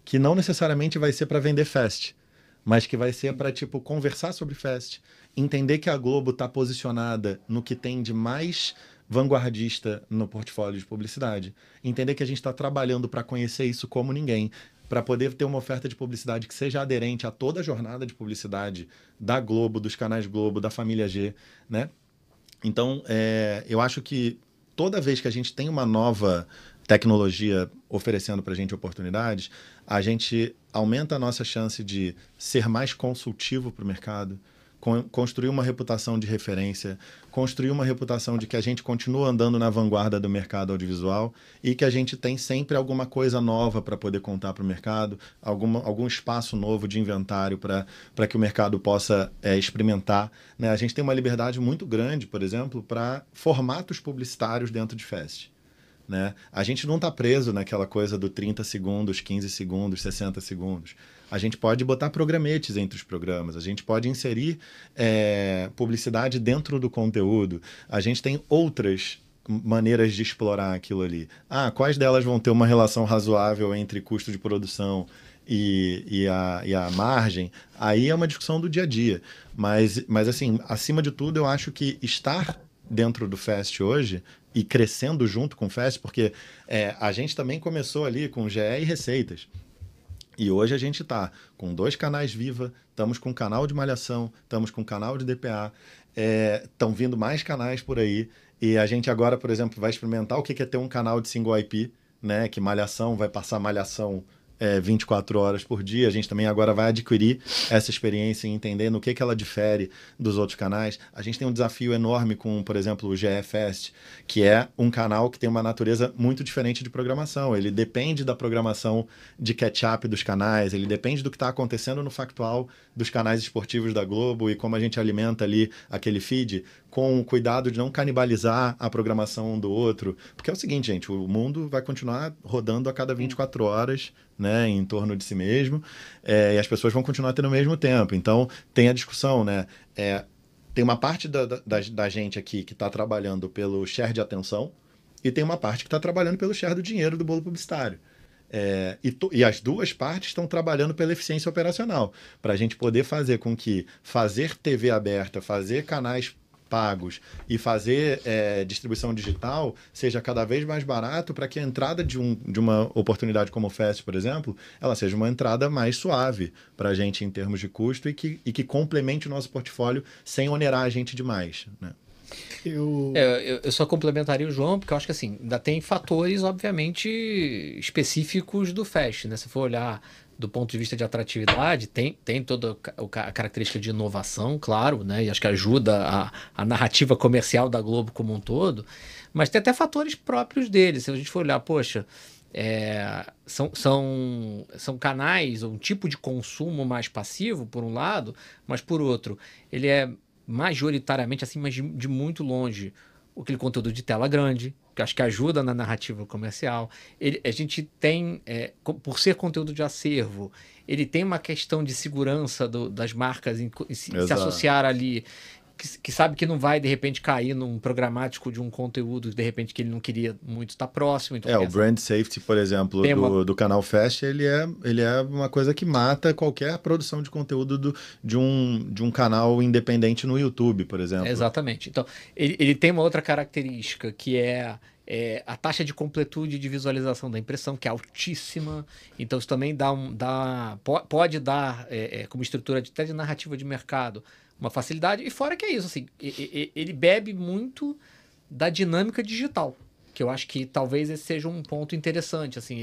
que não necessariamente vai ser para vender Fast, mas que vai ser para conversar sobre Fast, entender que a Globo está posicionada no que tem de mais vanguardista no portfólio de publicidade, entender que a gente está trabalhando para conhecer isso como ninguém, para poder ter uma oferta de publicidade que seja aderente a toda a jornada de publicidade da Globo, dos canais Globo, da família G, né? Então, eu acho que toda vez que a gente tem uma nova tecnologia oferecendo para a gente oportunidades, a gente aumenta a nossa chance de ser mais consultivo para o mercado, construir uma reputação de referência, construir uma reputação de que a gente continua andando na vanguarda do mercado audiovisual e que a gente tem sempre alguma coisa nova para poder contar para o mercado, algum espaço novo de inventário para que o mercado possa experimentar. Né? A gente tem uma liberdade muito grande, por exemplo, para formatos publicitários dentro de Fest. Né? A gente não está preso naquela coisa do 30 segundos, 15 segundos, 60 segundos. A gente pode botar programetes entre os programas, a gente pode inserir publicidade dentro do conteúdo. A gente tem outras maneiras de explorar aquilo ali. Quais delas vão ter uma relação razoável entre custo de produção e a margem? Aí é uma discussão do dia a dia. Mas assim, acima de tudo, eu acho que estar dentro do Fest hoje e crescendo junto com o Fest, porque a gente também começou ali com GE e Receitas. E hoje a gente está com 2 canais Viva, estamos com um canal de Malhação, estamos com um canal de DPA, estão vindo mais canais por aí. E a gente agora, por exemplo, vai experimentar o que é ter um canal de single IP, né? Que Malhação vai passar Malhação 24 horas por dia. A gente também agora vai adquirir essa experiência e entender no que ela difere dos outros canais. A gente tem um desafio enorme com, por exemplo, o GE Fest, que é um canal que tem uma natureza muito diferente de programação. Ele depende da programação de catch-up dos canais, ele depende do que está acontecendo no factual dos canais esportivos da Globo e como a gente alimenta ali aquele feed, com o cuidado de não canibalizar a programação um do outro. Porque é o seguinte, gente, o mundo vai continuar rodando a cada 24 horas, né, em torno de si mesmo, e as pessoas vão continuar tendo o mesmo tempo. Então, tem a discussão, né? Tem uma parte da gente aqui que está trabalhando pelo share de atenção e tem uma parte que está trabalhando pelo share do dinheiro do bolo publicitário. E as duas partes estão trabalhando pela eficiência operacional, para a gente poder fazer com que fazer TV aberta, fazer canais pagos e fazer distribuição digital seja cada vez mais barato, para que a entrada de uma oportunidade como o Fest, por exemplo, ela seja uma entrada mais suave para a gente em termos de custo e que complemente o nosso portfólio sem onerar a gente demais, né? Eu só complementaria o João, porque eu acho que assim, ainda tem fatores, obviamente, específicos do Fest, né? Se for olhar do ponto de vista de atratividade, tem toda a característica de inovação, claro, né? E acho que ajuda a narrativa comercial da Globo como um todo, mas tem até fatores próprios dele. Se a gente for olhar, poxa, são canais, um tipo de consumo mais passivo, por um lado, mas por outro, ele é majoritariamente, assim, mas de muito longe, aquele conteúdo de tela grande, que acho que ajuda na narrativa comercial. A gente tem, por ser conteúdo de acervo, ele tem uma questão de segurança das marcas em se associar ali, que sabe que não vai, de repente, cair num programático de um conteúdo, de repente, que ele não queria muito estar próximo. Então, o brand safety, por exemplo, do canal Fest, ele é uma coisa que mata qualquer produção de conteúdo de um canal independente no YouTube, por exemplo. Exatamente. Então, ele tem uma outra característica, que é a taxa de completude de visualização da impressão, que é altíssima. Então, isso também pode dar, como estrutura até de narrativa de mercado, uma facilidade. E fora que é isso, assim, ele bebe muito da dinâmica digital, que eu acho que talvez esse seja um ponto interessante. Assim,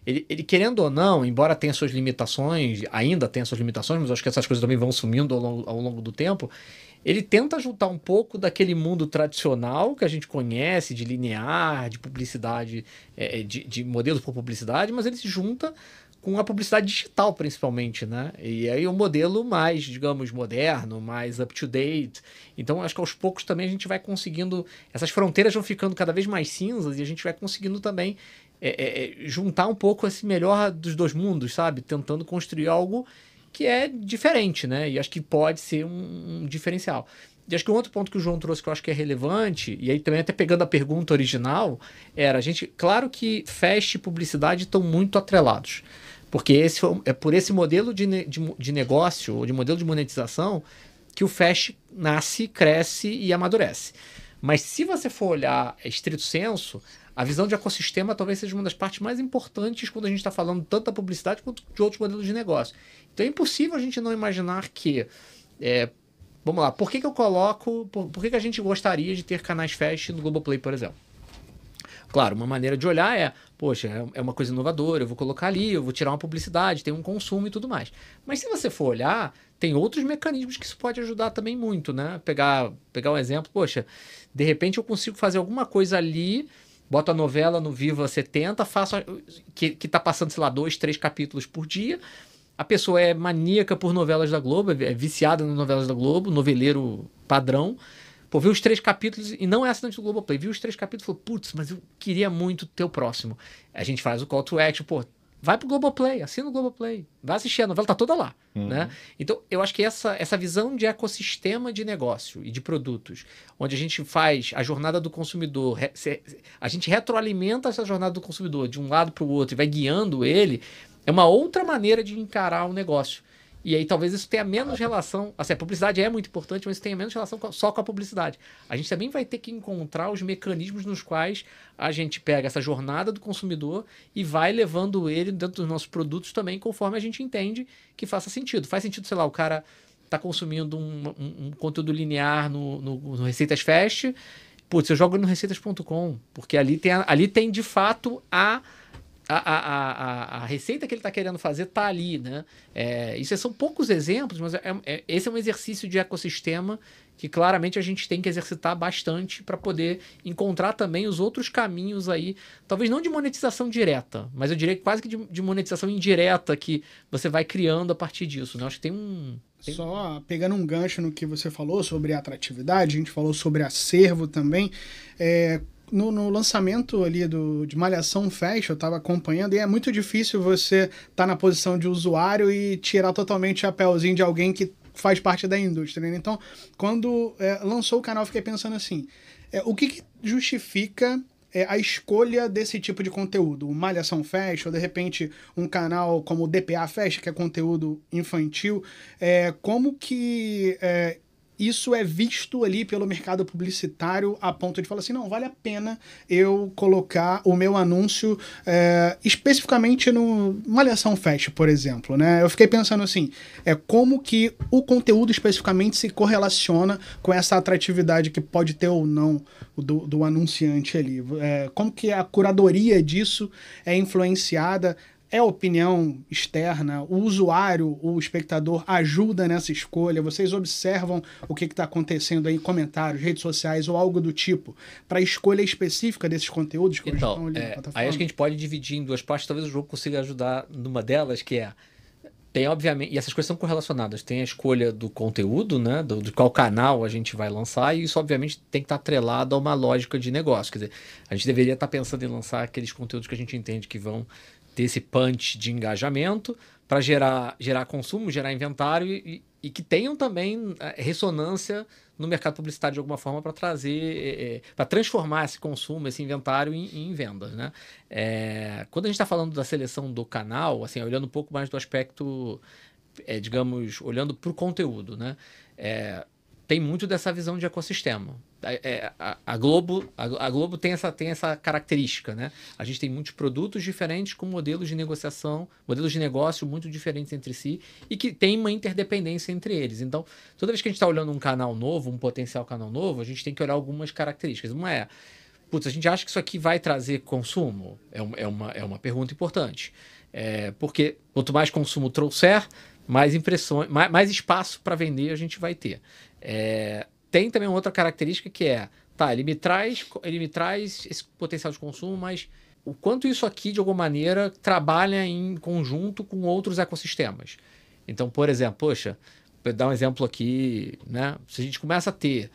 ele querendo ou não, embora tenha suas limitações, ainda tenha suas limitações, mas acho que essas coisas também vão sumindo ao longo do tempo, ele tenta juntar um pouco daquele mundo tradicional que a gente conhece, de linear, de publicidade, de modelos por publicidade, mas ele se junta com a publicidade digital, principalmente, né? E aí um modelo mais, digamos, moderno, mais up-to-date. Então, acho que aos poucos também a gente vai conseguindo... Essas fronteiras vão ficando cada vez mais cinzas e a gente vai conseguindo também juntar um pouco esse melhor dos dois mundos, sabe? Tentando construir algo que é diferente, né? E acho que pode ser um diferencial. E acho que um outro ponto que o João trouxe que eu acho que é relevante, e aí também até pegando a pergunta original, claro que Fest e publicidade estão muito atrelados. Porque é por esse modelo de negócio, ou de modelo de monetização, que o Fest nasce, cresce e amadurece. Mas se você for olhar estrito senso, a visão de ecossistema talvez seja uma das partes mais importantes quando a gente está falando tanto da publicidade quanto de outros modelos de negócio. Então é impossível a gente não imaginar que... vamos lá, por que a gente gostaria de ter canais Fest no Globoplay, por exemplo? Claro, uma maneira de olhar é, poxa, é uma coisa inovadora, eu vou colocar ali, eu vou tirar uma publicidade, tem um consumo e tudo mais. Mas se você for olhar, tem outros mecanismos que isso pode ajudar também muito, né? Pegar um exemplo, poxa, de repente eu consigo fazer alguma coisa ali, boto a novela no Viva 70, faço que tá passando, sei lá, 2, 3 capítulos por dia. A pessoa é maníaca por novelas da Globo, é viciada nas novelas da Globo, noveleiro padrão. Pô, viu os 3 capítulos, e não é assinante do Globoplay, viu os 3 capítulos e falou, putz, mas eu queria muito ter o próximo. A gente faz o call to action, pô, vai pro Globoplay, assina o Globoplay, vai assistir, a novela tá toda lá, né? Então, eu acho que essa visão de ecossistema de negócio e de produtos, onde a gente faz a jornada do consumidor, a gente retroalimenta essa jornada do consumidor de um lado pro outro e vai guiando ele, é uma outra maneira de encarar o negócio. E aí talvez isso tenha menos relação... Assim, a publicidade é muito importante, mas tenha menos relação só com a publicidade. A gente também vai ter que encontrar os mecanismos nos quais a gente pega essa jornada do consumidor e vai levando ele dentro dos nossos produtos também, conforme a gente entende que faça sentido. Faz sentido, sei lá, o cara está consumindo um conteúdo linear no Receitas Fest. Putz, eu jogo no receitas.com, porque ali tem de fato a receita que ele está querendo fazer está ali, né? Isso são poucos exemplos, mas esse é um exercício de ecossistema que claramente a gente tem que exercitar bastante para poder encontrar também os outros caminhos aí, talvez não de monetização direta, mas eu diria quase que de monetização indireta que você vai criando a partir disso, né? Acho que Só pegando um gancho no que você falou sobre atratividade, a gente falou sobre acervo também, No lançamento ali de Malhação Fest, eu estava acompanhando, e é muito difícil você estar na posição de usuário e tirar totalmente o chapéuzinho de alguém que faz parte da indústria, né? Então, quando lançou o canal, eu fiquei pensando assim, o que justifica a escolha desse tipo de conteúdo? O Malhação Fest, ou de repente um canal como o DPA Fest, que é conteúdo infantil, como que... isso é visto ali pelo mercado publicitário a ponto de falar assim, não, vale a pena eu colocar o meu anúncio especificamente no Malhação Fest, por exemplo, né? Eu fiquei pensando assim, como que o conteúdo especificamente se correlaciona com essa atratividade que pode ter ou não do anunciante ali. Como que a curadoria disso é influenciada? É opinião externa? O usuário, o espectador ajuda nessa escolha? Vocês observam o que está acontecendo aí em comentários, redes sociais ou algo do tipo para a escolha específica desses conteúdos que então, estão ali na plataforma? Aí acho que a gente pode dividir em duas partes. Talvez o jogo consiga ajudar numa delas, que tem obviamente, e essas coisas são correlacionadas, tem a escolha do conteúdo, né, de qual canal a gente vai lançar, e isso obviamente tem que estar atrelado a uma lógica de negócio. Quer dizer, a gente deveria estar pensando em lançar aqueles conteúdos que a gente entende que vão ter esse punch de engajamento para gerar consumo, gerar inventário e que tenham também ressonância no mercado publicitário de alguma forma para trazer, para transformar esse consumo, esse inventário em vendas, né? Quando a gente está falando da seleção do canal, assim, olhando um pouco mais do aspecto, digamos, olhando para o conteúdo, né? Tem muito dessa visão de ecossistema. A Globo tem essa característica, né? A gente tem muitos produtos diferentes com modelos de negociação, modelos de negócio muito diferentes entre si e que tem uma interdependência entre eles. Então, toda vez que a gente está olhando um canal novo, um potencial canal novo, a gente tem que olhar algumas características. Uma a gente acha que isso aqui vai trazer consumo? É uma pergunta importante. Porque quanto mais consumo trouxer, mais impressões, mais espaço para vender a gente vai ter. Tem também uma outra característica que ele me traz esse potencial de consumo, mas o quanto isso aqui, de alguma maneira, trabalha em conjunto com outros ecossistemas. Então, por exemplo, vou dar um exemplo aqui, né? Se a gente começa a ter,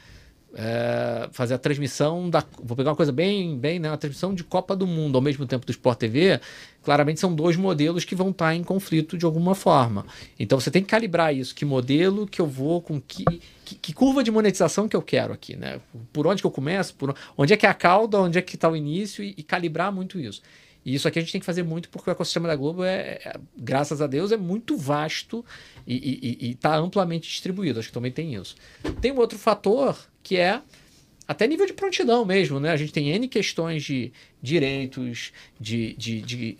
fazer a transmissão vou pegar uma coisa bem, né? A transmissão de Copa do Mundo ao mesmo tempo do Sport TV, claramente são dois modelos que vão estar em conflito de alguma forma. Então você tem que calibrar isso, que modelo que eu vou, com que curva de monetização que eu quero aqui, né? Por onde que eu começo, onde é que é a cauda, onde é que está o início e calibrar muito isso. E isso aqui a gente tem que fazer muito porque o ecossistema da Globo graças a Deus, é muito vasto e está amplamente distribuído. Acho que também tem isso. Tem um outro fator que até nível de prontidão mesmo, né? A gente tem N questões de direitos, de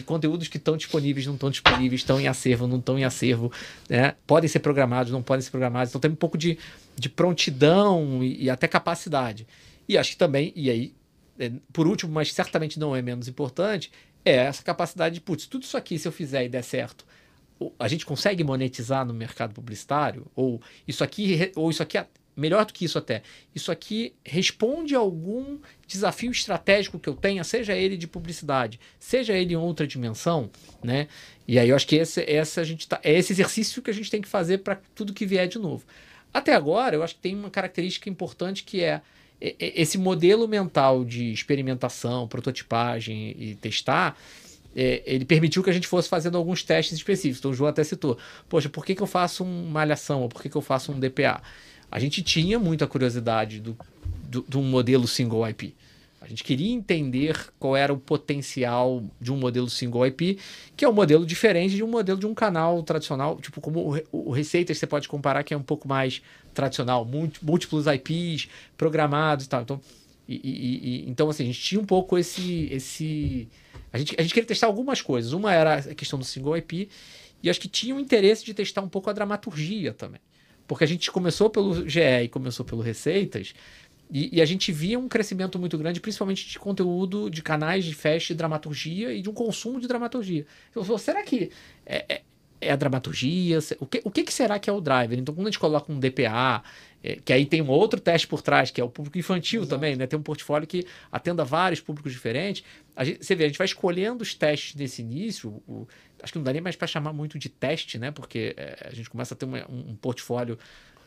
conteúdos que estão disponíveis, não estão disponíveis, estão em acervo, não estão em acervo, né? Podem ser programados, não podem ser programados. Então tem um pouco de prontidão e até capacidade. E acho que também, e aí por último, mas certamente não é menos importante, é essa capacidade de, putz, tudo isso aqui, se eu fizer e der certo, a gente consegue monetizar no mercado publicitário? Ou isso aqui, melhor do que isso até, isso aqui responde a algum desafio estratégico que eu tenha, seja ele de publicidade, seja ele em outra dimensão, né? E aí eu acho que é esse exercício que a gente tem que fazer para tudo que vier de novo. Até agora, eu acho que tem uma característica importante que é esse modelo mental de experimentação, prototipagem e testar, ele permitiu que a gente fosse fazendo alguns testes específicos. Então o João até citou, poxa, por que eu faço uma malhação ou por que eu faço um DPA? A gente tinha muita curiosidade de um modelo single IP. A gente queria entender qual era o potencial de um modelo single IP, que é um modelo diferente de um modelo de um canal tradicional, tipo como o Receitas, você pode comparar, que é um pouco mais tradicional, múltiplos IPs programados e tal. Então assim, a gente tinha um pouco A gente queria testar algumas coisas. Uma era a questão do single IP, e acho que tinha um interesse de testar um pouco a dramaturgia também. Porque a gente começou pelo GE e começou pelo Receitas, e a gente via um crescimento muito grande, principalmente de conteúdo, de canais de fast, de dramaturgia e de um consumo de dramaturgia. Eu falei, será que é a dramaturgia? O que será que é o driver? Então, quando a gente coloca um DPA, que aí tem um outro teste por trás, que é o público infantil também, né? Tem um portfólio que atenda vários públicos diferentes. Você vê, a gente vai escolhendo os testes nesse início. Acho que não dá nem mais para chamar muito de teste, né? Porque a gente começa a ter um portfólio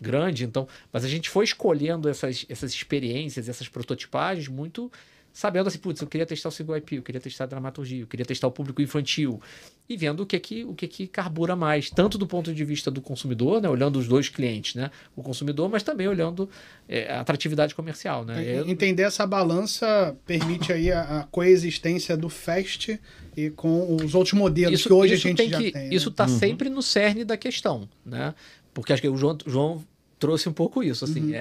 grande, então, mas a gente foi escolhendo essas experiências, essas prototipagens muito sabendo assim, putz, eu queria testar o single IP, eu queria testar a dramaturgia, eu queria testar o público infantil, e vendo o que carbura mais, tanto do ponto de vista do consumidor, né, olhando os dois clientes, né, o consumidor, mas também olhando a atratividade comercial, né. Entender essa balança permite aí a coexistência do Fast e com os outros modelos que hoje a gente já tem. Isso está sempre no cerne da questão, né, porque acho que o João trouxe um pouco isso, assim,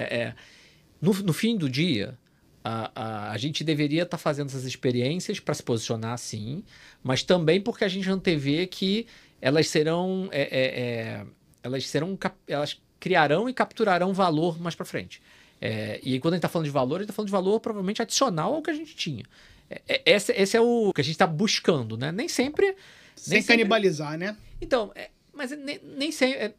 no fim do dia, a gente deveria estar fazendo essas experiências para se posicionar sim, mas também porque a gente antevê que elas elas criarão e capturarão valor mais para frente. E quando a gente está falando de valor, a gente está falando de valor provavelmente adicional ao que a gente tinha. Esse é o que a gente está buscando, né? Nem sempre... Sem canibalizar, né? Então, mas nem sempre...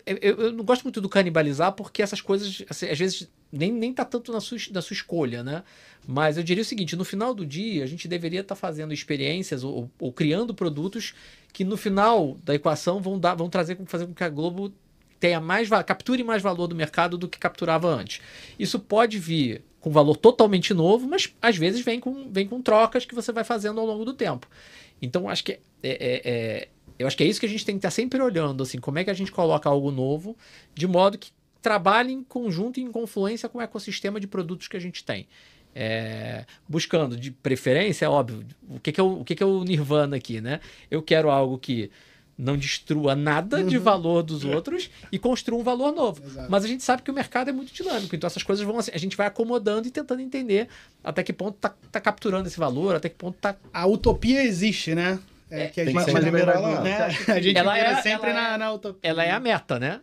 Eu não gosto muito do canibalizar porque essas coisas, assim, às vezes, nem tá tanto na sua escolha, né? Mas eu diria o seguinte, no final do dia, a gente deveria estar fazendo experiências ou criando produtos que no final da equação vão fazer com que a Globo capture mais valor do mercado do que capturava antes. Isso pode vir com valor totalmente novo, mas às vezes vem com trocas que você vai fazendo ao longo do tempo. Então, acho que eu acho que é isso que a gente tem que estar sempre olhando, assim, como é que a gente coloca algo novo, de modo que trabalhe em conjunto e em confluência com o ecossistema de produtos que a gente tem. Buscando, de preferência, óbvio, o que é o Nirvana aqui, né? Eu quero algo que não destrua nada de valor dos outros e construa um valor novo. Exato. Mas a gente sabe que o mercado é muito dinâmico, então essas coisas a gente vai acomodando e tentando entender até que ponto tá capturando esse valor, até que ponto tá... A utopia existe, né? Que a tem que gente ser liberal, né? A gente vira sempre na utopia. Ela é a meta, né?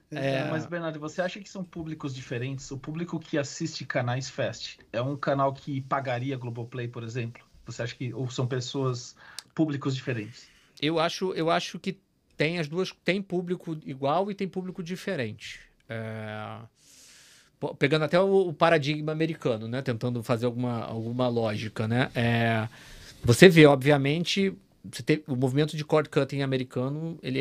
Mas, Bernardo, você acha que são públicos diferentes? O público que assiste canais fast é um canal que pagaria Globoplay, por exemplo? Você acha que ou são públicos diferentes? Eu acho que tem as duas, tem público igual e tem público diferente. Pegando até o paradigma americano, né? Tentando fazer alguma lógica, né? Você vê, obviamente, o movimento de cord cutting americano, ele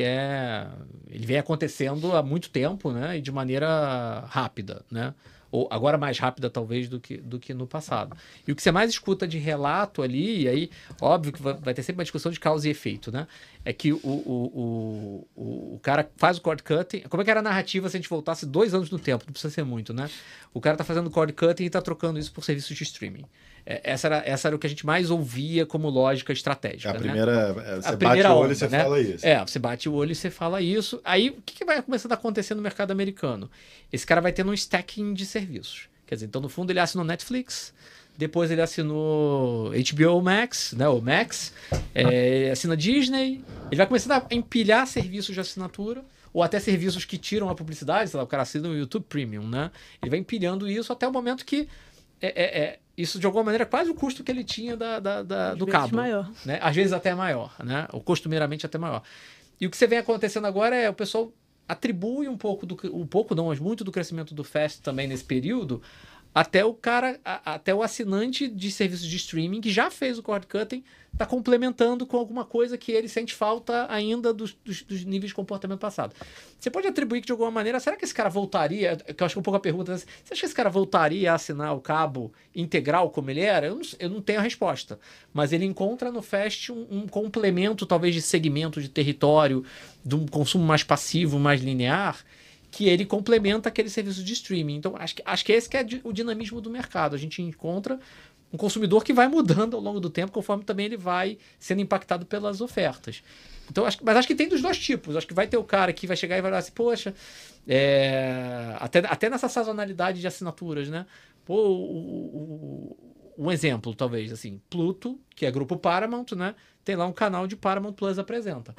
vem acontecendo há muito tempo, né? E de maneira rápida, né? Ou agora mais rápida, talvez, do que no passado. E o que você mais escuta de relato ali, e aí, óbvio que vai ter sempre uma discussão de causa e efeito, né? É que o cara faz o cord cutting... Como é que era a narrativa se a gente voltasse 2 anos no tempo? Não precisa ser muito, né? O cara tá fazendo cord cutting e tá trocando isso por serviços de streaming. Essa era o que a gente mais ouvia como lógica estratégica. Você bate o olho e você fala isso. Você bate o olho e você fala isso. Aí, o que vai começando a acontecer no mercado americano? Esse cara vai tendo um stacking de serviços. Quer dizer, então, no fundo, ele assinou Netflix, depois ele assinou HBO Max, né, o Max, assina Disney, ele vai começando a empilhar serviços de assinatura, ou até serviços que tiram a publicidade, sei lá, o cara assina o YouTube Premium, né? Ele vai empilhando isso até o momento que isso de alguma maneira é quase o custo que ele tinha do cabo. Maior. Né? Às vezes até maior, né? O costumeiramente até maior. E o que você vem acontecendo agora é o pessoal atribui mas muito do crescimento do Fast também nesse período até o assinante de serviços de streaming que já fez o cord cutting está complementando com alguma coisa que ele sente falta ainda dos níveis de comportamento passado. Você pode atribuir que de alguma maneira, será que esse cara voltaria, que eu acho que é um pouco a pergunta, você acha que esse cara voltaria a assinar o cabo integral como ele era? Eu não tenho a resposta, mas ele encontra no Fast um complemento talvez de segmento, de território, de um consumo mais passivo, mais linear, que ele complementa aquele serviço de streaming. Então, acho que esse que é o dinamismo do mercado. A gente encontra um consumidor que vai mudando ao longo do tempo, conforme também ele vai sendo impactado pelas ofertas. Então, mas acho que tem dos dois tipos. Acho que vai ter o cara que vai chegar e vai falar assim, poxa, até nessa sazonalidade de assinaturas, né? Pô, um exemplo, talvez, assim, Pluto, que é grupo Paramount, né? Tem lá um canal de Paramount Plus Apresenta.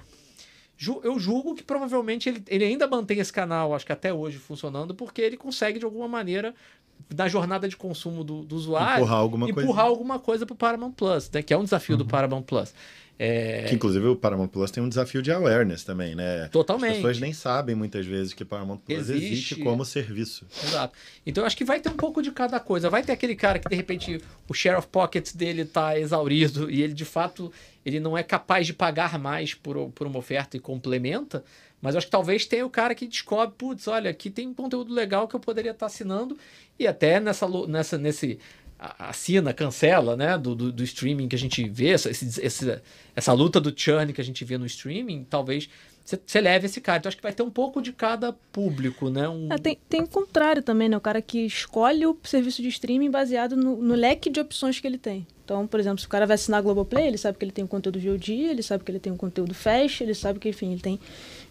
Eu julgo que provavelmente ele ainda mantém esse canal, acho que até hoje, funcionando, porque ele consegue, de alguma maneira, na jornada de consumo do usuário, empurrar alguma coisa para o Paramount Plus, né? Que é um desafio do Paramount Plus. Que, inclusive, o Paramount Plus tem um desafio de awareness também, né? Totalmente. As pessoas nem sabem, muitas vezes, que Paramount Plus existe como serviço. Exato. Então, eu acho que vai ter um pouco de cada coisa. Vai ter aquele cara que, de repente, o share of pockets dele está exaurido e ele, de fato, ele não é capaz de pagar mais por uma oferta e complementa, mas eu acho que talvez tenha o cara que descobre, putz, olha, aqui tem conteúdo legal que eu poderia estar assinando e até nesse assina, cancela, né, do streaming que a gente vê, essa luta do churn que a gente vê no streaming, talvez você leve esse cara. Então, acho que vai ter um pouco de cada público, né? Tem o contrário também, né? O cara que escolhe o serviço de streaming baseado no leque de opções que ele tem. Então, por exemplo, se o cara vai assinar a Globoplay, ele sabe que ele tem um conteúdo VOD, ele sabe que ele tem um conteúdo Fast, ele sabe que, enfim, ele tem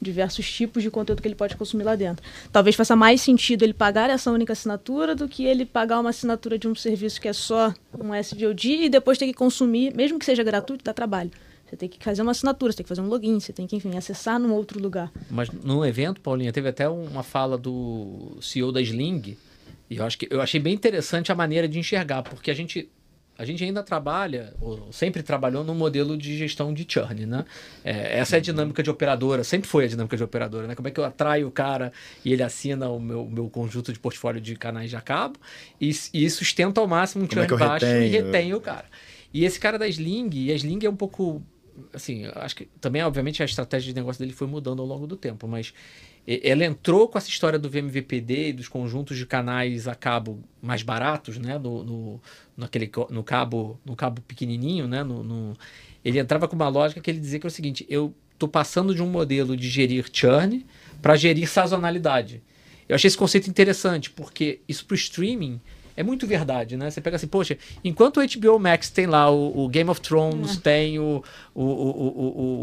diversos tipos de conteúdo que ele pode consumir lá dentro. Talvez faça mais sentido ele pagar essa única assinatura do que ele pagar uma assinatura de um serviço que é só um SVOD e depois ter que consumir, mesmo que seja gratuito, dá trabalho. Você tem que fazer uma assinatura, você tem que fazer um login, você tem que, enfim, acessar num outro lugar. Mas no evento, Paulinha, teve até uma fala do CEO da Sling, e eu achei bem interessante a maneira de enxergar, porque a gente ainda trabalha, ou sempre trabalhou, num modelo de gestão de churn, né? Essa é a dinâmica de operadora, sempre foi a dinâmica de operadora, né? Como é que eu atraio o cara e ele assina o meu conjunto de portfólio de canais de a cabo e sustenta ao máximo um churn baixo e retém o cara. E esse cara da Sling, e a Sling é um pouco... Assim, acho que também, obviamente, a estratégia de negócio dele foi mudando ao longo do tempo, mas ela entrou com essa história do VMVPD e dos conjuntos de canais a cabo mais baratos, né? No cabo pequenininho, né? Ele entrava com uma lógica que ele dizia que é o seguinte: eu estou passando de um modelo de gerir churn para gerir sazonalidade. Eu achei esse conceito interessante, porque isso para o streaming é muito verdade, né? Você pega assim, poxa, enquanto o HBO Max tem lá o Game of Thrones, tem o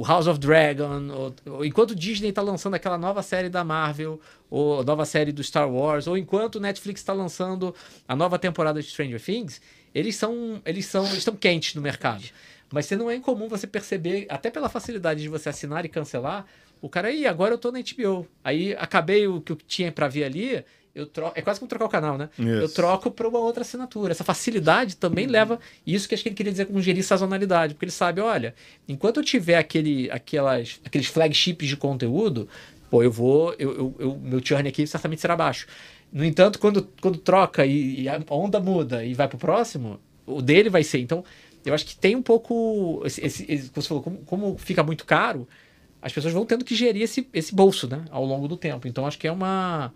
House of Dragon, ou enquanto o Disney está lançando aquela nova série da Marvel, ou a nova série do Star Wars, ou enquanto o Netflix está lançando a nova temporada de Stranger Things, eles estão quentes no mercado. Mas não é incomum você perceber, até pela facilidade de você assinar e cancelar, o cara, agora eu tô na HBO. Aí acabei o que eu tinha para ver ali, é quase como trocar o canal, né? Isso. Eu troco para uma outra assinatura. Essa facilidade também leva... Isso que acho que ele queria dizer com gerir sazonalidade. Porque ele sabe, olha, enquanto eu tiver aqueles flagships de conteúdo, pô, meu churn aqui certamente será baixo. No entanto, quando troca e a onda muda e vai pro próximo, o dele vai ser. Então, eu acho que tem um pouco... como você falou, como fica muito caro, as pessoas vão tendo que gerir esse bolso, né? Ao longo do tempo. Então, acho que é uma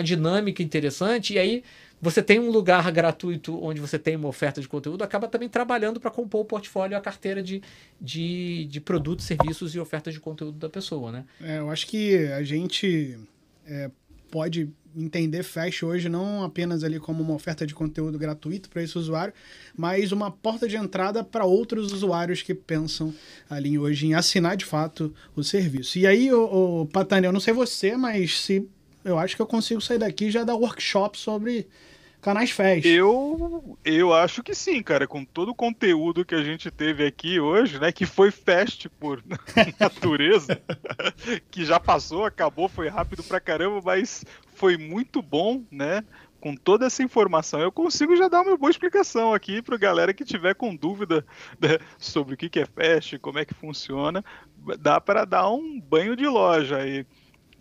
dinâmica interessante, e aí você tem um lugar gratuito onde você tem uma oferta de conteúdo, acaba também trabalhando para compor o portfólio, a carteira de produtos, serviços e ofertas de conteúdo da pessoa, né? Eu acho que a gente pode entender Fast hoje não apenas ali como uma oferta de conteúdo gratuito para esse usuário, mas uma porta de entrada para outros usuários que pensam ali hoje em assinar de fato o serviço. E aí, o Patani, eu não sei você, mas eu acho que eu consigo sair daqui e já dar workshop sobre canais Fast. Eu acho que sim, cara. Com todo o conteúdo que a gente teve aqui hoje, né? Que foi Fast por natureza, que já passou, acabou, foi rápido pra caramba, mas foi muito bom, né? com toda essa informação, eu consigo já dar uma boa explicação aqui para a galera que tiver com dúvida, né, sobre o que é Fast, como é que funciona. Dá para dar um banho de loja aí.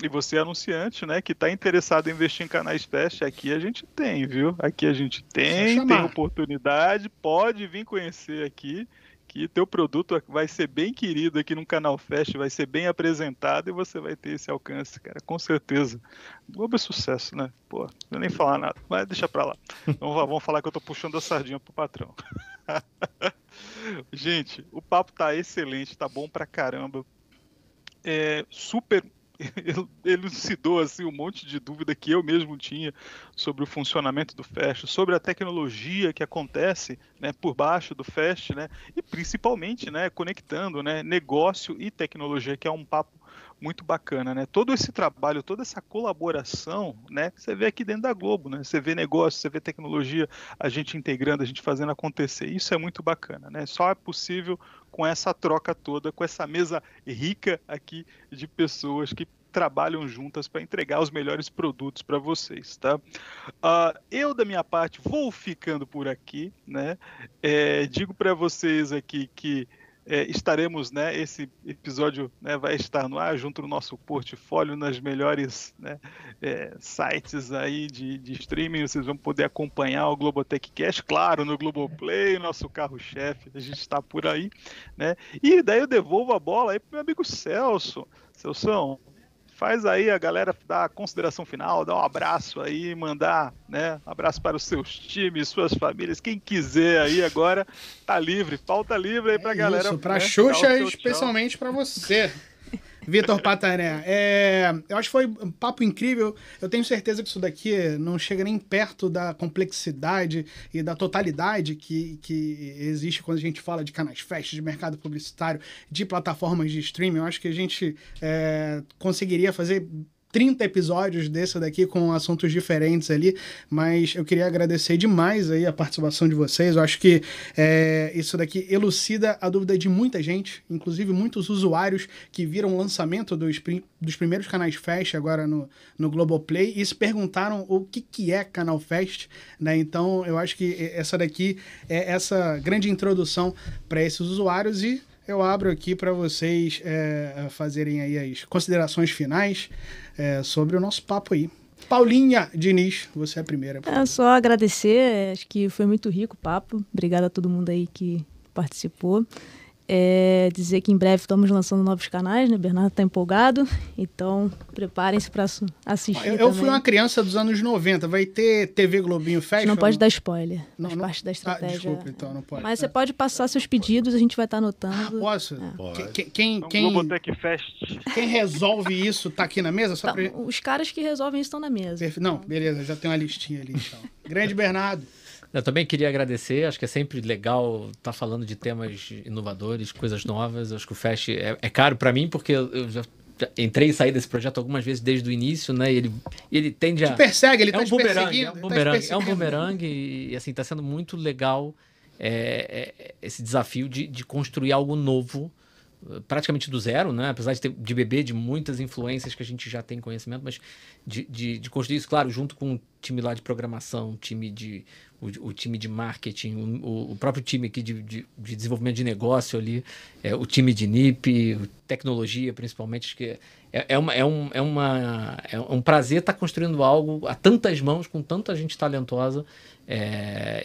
E você, anunciante, né, que está interessado em investir em canais Fast, aqui a gente tem, viu? Aqui a gente tem oportunidade, pode vir conhecer aqui, que teu produto vai ser bem querido aqui no canal Fast, vai ser bem apresentado e você vai ter esse alcance, cara, com certeza. Globo é sucesso, né? Pô, não vou nem falar nada, mas deixa pra lá. Então vamos falar que eu tô puxando a sardinha pro patrão. Gente, o papo tá excelente, tá bom pra caramba. Super elucidou assim, um monte de dúvida que eu mesmo tinha sobre o funcionamento do Fast, sobre a tecnologia que acontece, né, por baixo do Fast, né, e principalmente, né, conectando, né, negócio e tecnologia, que é um papo muito bacana, né? Todo esse trabalho, toda essa colaboração, né? Você vê aqui dentro da Globo, né? Você vê negócio, você vê tecnologia, a gente integrando, a gente fazendo acontecer. Isso é muito bacana, né? Só é possível com essa troca toda, com essa mesa rica aqui de pessoas que trabalham juntas para entregar os melhores produtos para vocês, tá? Eu, da minha parte, vou ficando por aqui, né? Digo para vocês aqui que estaremos, né, esse episódio, né, vai estar no ar junto no nosso portfólio, nas melhores, né, sites aí de streaming. Vocês vão poder acompanhar o Globotech Cast, claro, no Globoplay, nosso carro-chefe, a gente está por aí, né? E daí eu devolvo a bola aí pro meu amigo Celso. Celsão, faz aí a galera dar a consideração final, dar um abraço aí, mandar, né, abraço para os seus times, suas famílias, quem quiser aí agora, tá livre, pauta livre aí pra galera. Isso, pra Xuxa, especialmente para você, Vitor Patané. Eu acho que foi um papo incrível. Eu tenho certeza que isso daqui não chega nem perto da complexidade e da totalidade que existe quando a gente fala de canais Fast, de mercado publicitário, de plataformas de streaming. Eu acho que a gente conseguiria fazer 30 episódios desse daqui com assuntos diferentes ali, mas eu queria agradecer demais aí a participação de vocês. Eu acho que isso daqui elucida a dúvida de muita gente, inclusive muitos usuários que viram o lançamento dos primeiros canais Fast agora no Globoplay e se perguntaram o que é canal Fast, né? Então eu acho que essa daqui é essa grande introdução para esses usuários e eu abro aqui para vocês fazerem aí as considerações finais sobre o nosso papo aí. Paulinha Diniz, você é a primeira. Só agradecer, acho que foi muito rico o papo. Obrigada a todo mundo aí que participou. Dizer que em breve estamos lançando novos canais, né? O Bernardo está empolgado, então preparem-se para assistir. Eu fui uma criança dos anos 90, vai ter TV Globinho Fast? Não pode dar spoiler, faz parte da estratégia. Desculpa, então, não pode. Mas você pode passar seus pedidos, a gente vai estar anotando. Posso? Pode. Globotech Fest. Quem resolve isso tá aqui na mesa? Os caras que resolvem isso estão na mesa. Não, beleza, já tem uma listinha ali. Então. Grande Bernardo. Eu também queria agradecer, acho que é sempre legal estar falando de temas inovadores, coisas novas. Acho que o Fast é caro para mim, porque eu já entrei e saí desse projeto algumas vezes desde o início, né? E ele tende a... Te persegue, ele tá um te bumerangue, perseguindo. É um bumerangue e assim, está sendo muito legal esse desafio de construir algo novo, praticamente do zero, né? Apesar de beber de muitas influências que a gente já tem conhecimento, mas de construir isso, claro, junto com o time lá de programação, o time de marketing, o próprio time aqui de desenvolvimento de negócio ali, o time de NIP, tecnologia principalmente, acho que é um prazer estar construindo algo a tantas mãos, com tanta gente talentosa,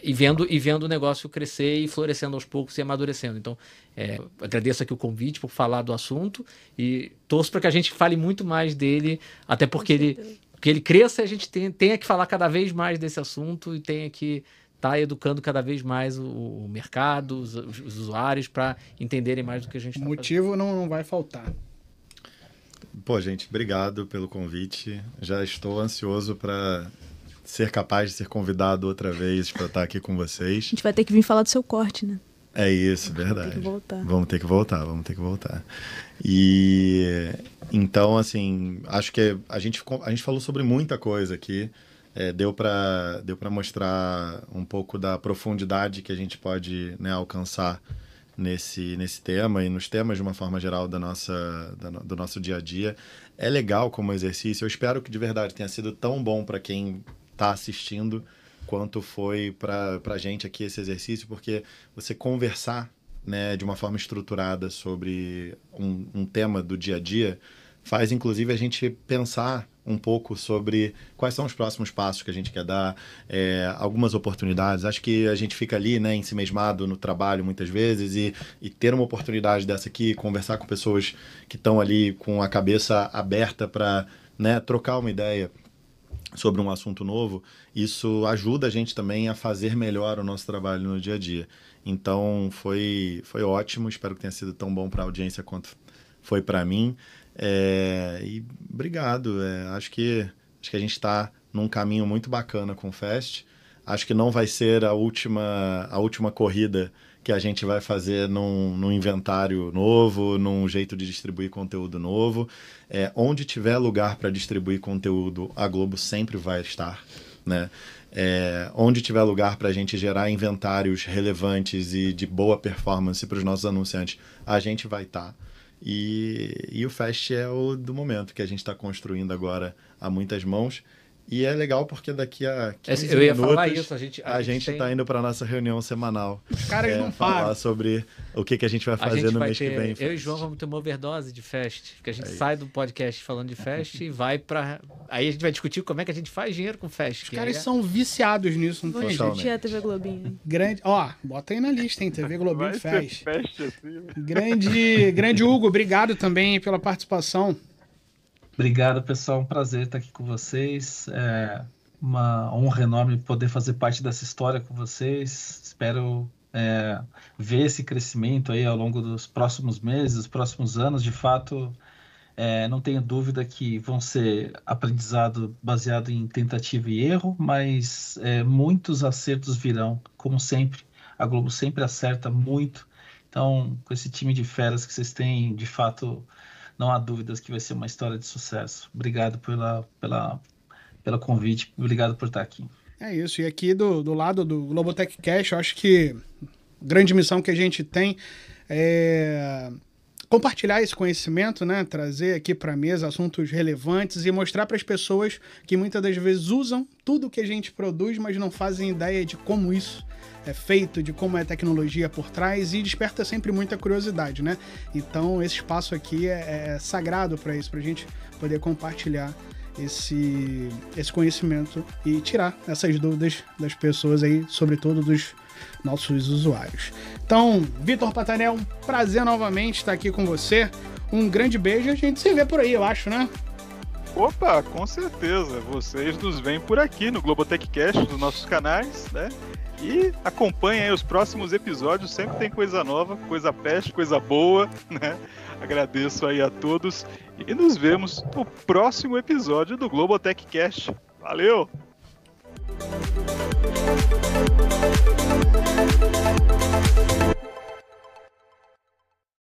e vendo o negócio crescer e florescendo aos poucos e amadurecendo. Então, agradeço aqui o convite por falar do assunto e torço para que a gente fale muito mais dele, até porque ele cresça e a gente tenha que falar cada vez mais desse assunto e tenha que estar educando cada vez mais o mercado, os usuários, para entenderem mais do que a gente está fazendo. Motivo não vai faltar. Pô, gente, obrigado pelo convite. Já estou ansioso para ser capaz de ser convidado outra vez para estar aqui com vocês. A gente vai ter que vir falar do seu corte, né? É isso, verdade. Vamos ter que voltar. E então, assim, acho que a gente falou sobre muita coisa aqui. Deu para mostrar um pouco da profundidade que a gente pode, né, alcançar nesse tema e nos temas de uma forma geral do nosso dia a dia. É legal como exercício. Eu espero que de verdade tenha sido tão bom para quem tá assistindo quanto foi para a gente aqui esse exercício, porque você conversar, né, de uma forma estruturada sobre um tema do dia a dia faz, inclusive, a gente pensar um pouco sobre quais são os próximos passos que a gente quer dar, algumas oportunidades. Acho que a gente fica ali, né, ensimesmado no trabalho muitas vezes e ter uma oportunidade dessa aqui, conversar com pessoas que estão ali com a cabeça aberta para, né, trocar uma ideia sobre um assunto novo, isso ajuda a gente também a fazer melhor o nosso trabalho no dia a dia. Então, foi ótimo, espero que tenha sido tão bom para a audiência quanto foi para mim. E obrigado, acho que a gente está num caminho muito bacana com o Fest. Acho que não vai ser a última corrida que a gente vai fazer num inventário novo, num jeito de distribuir conteúdo novo. Onde tiver lugar para distribuir conteúdo, a Globo sempre vai estar, né? Onde tiver lugar para a gente gerar inventários relevantes e de boa performance para os nossos anunciantes, a gente vai estar. E o Fest é o do momento que a gente está construindo agora a muitas mãos. E é legal porque daqui a 15 eu ia minutos falar isso, a gente está indo para a nossa reunião semanal. Os caras não falar param. sobre o que a gente vai fazer no mês que vem. Eu e o João vamos ter uma overdose de Fest, porque a gente sai do podcast falando de Fest e vai para... Aí a gente vai discutir como é que a gente faz dinheiro com Fest. Os caras são viciados nisso. Não Vou tem jeito. discutir a TV Globinho. Grande, bota aí na lista, hein? TV Globinho Vai Fest. ser Fest assim, né? Grande Hugo, obrigado também pela participação. Obrigado, pessoal. Um prazer estar aqui com vocês. Uma honra enorme poder fazer parte dessa história com vocês. Espero ver esse crescimento aí ao longo dos próximos meses, dos próximos anos. De fato, não tenho dúvida que vão ser aprendizado baseado em tentativa e erro, mas muitos acertos virão, como sempre. A Globo sempre acerta muito. Então, com esse time de feras que vocês têm, de fato, não há dúvidas que vai ser uma história de sucesso. Obrigado pelo convite, obrigado por estar aqui. É isso, e aqui do lado do Globotech Cash, eu acho que a grande missão que a gente tem é compartilhar esse conhecimento, né? Trazer aqui para a mesa assuntos relevantes e mostrar para as pessoas que muitas das vezes usam tudo que a gente produz, mas não fazem ideia de como isso é feito, de como é a tecnologia por trás, e desperta sempre muita curiosidade, né? Então esse espaço aqui é sagrado para isso, para a gente poder compartilhar esse conhecimento e tirar essas dúvidas das pessoas aí, sobretudo dos nossos usuários. Então, Vitor Patanel, um prazer novamente estar aqui com você. Um grande beijo e a gente se vê por aí, eu acho, né? Opa, com certeza. Vocês nos veem por aqui no Globotech Cast, nos nossos canais, né? E acompanhem aí os próximos episódios, sempre tem coisa nova, coisa Fest, coisa boa, né? Agradeço aí a todos e nos vemos no próximo episódio do Globotech Cast. Valeu!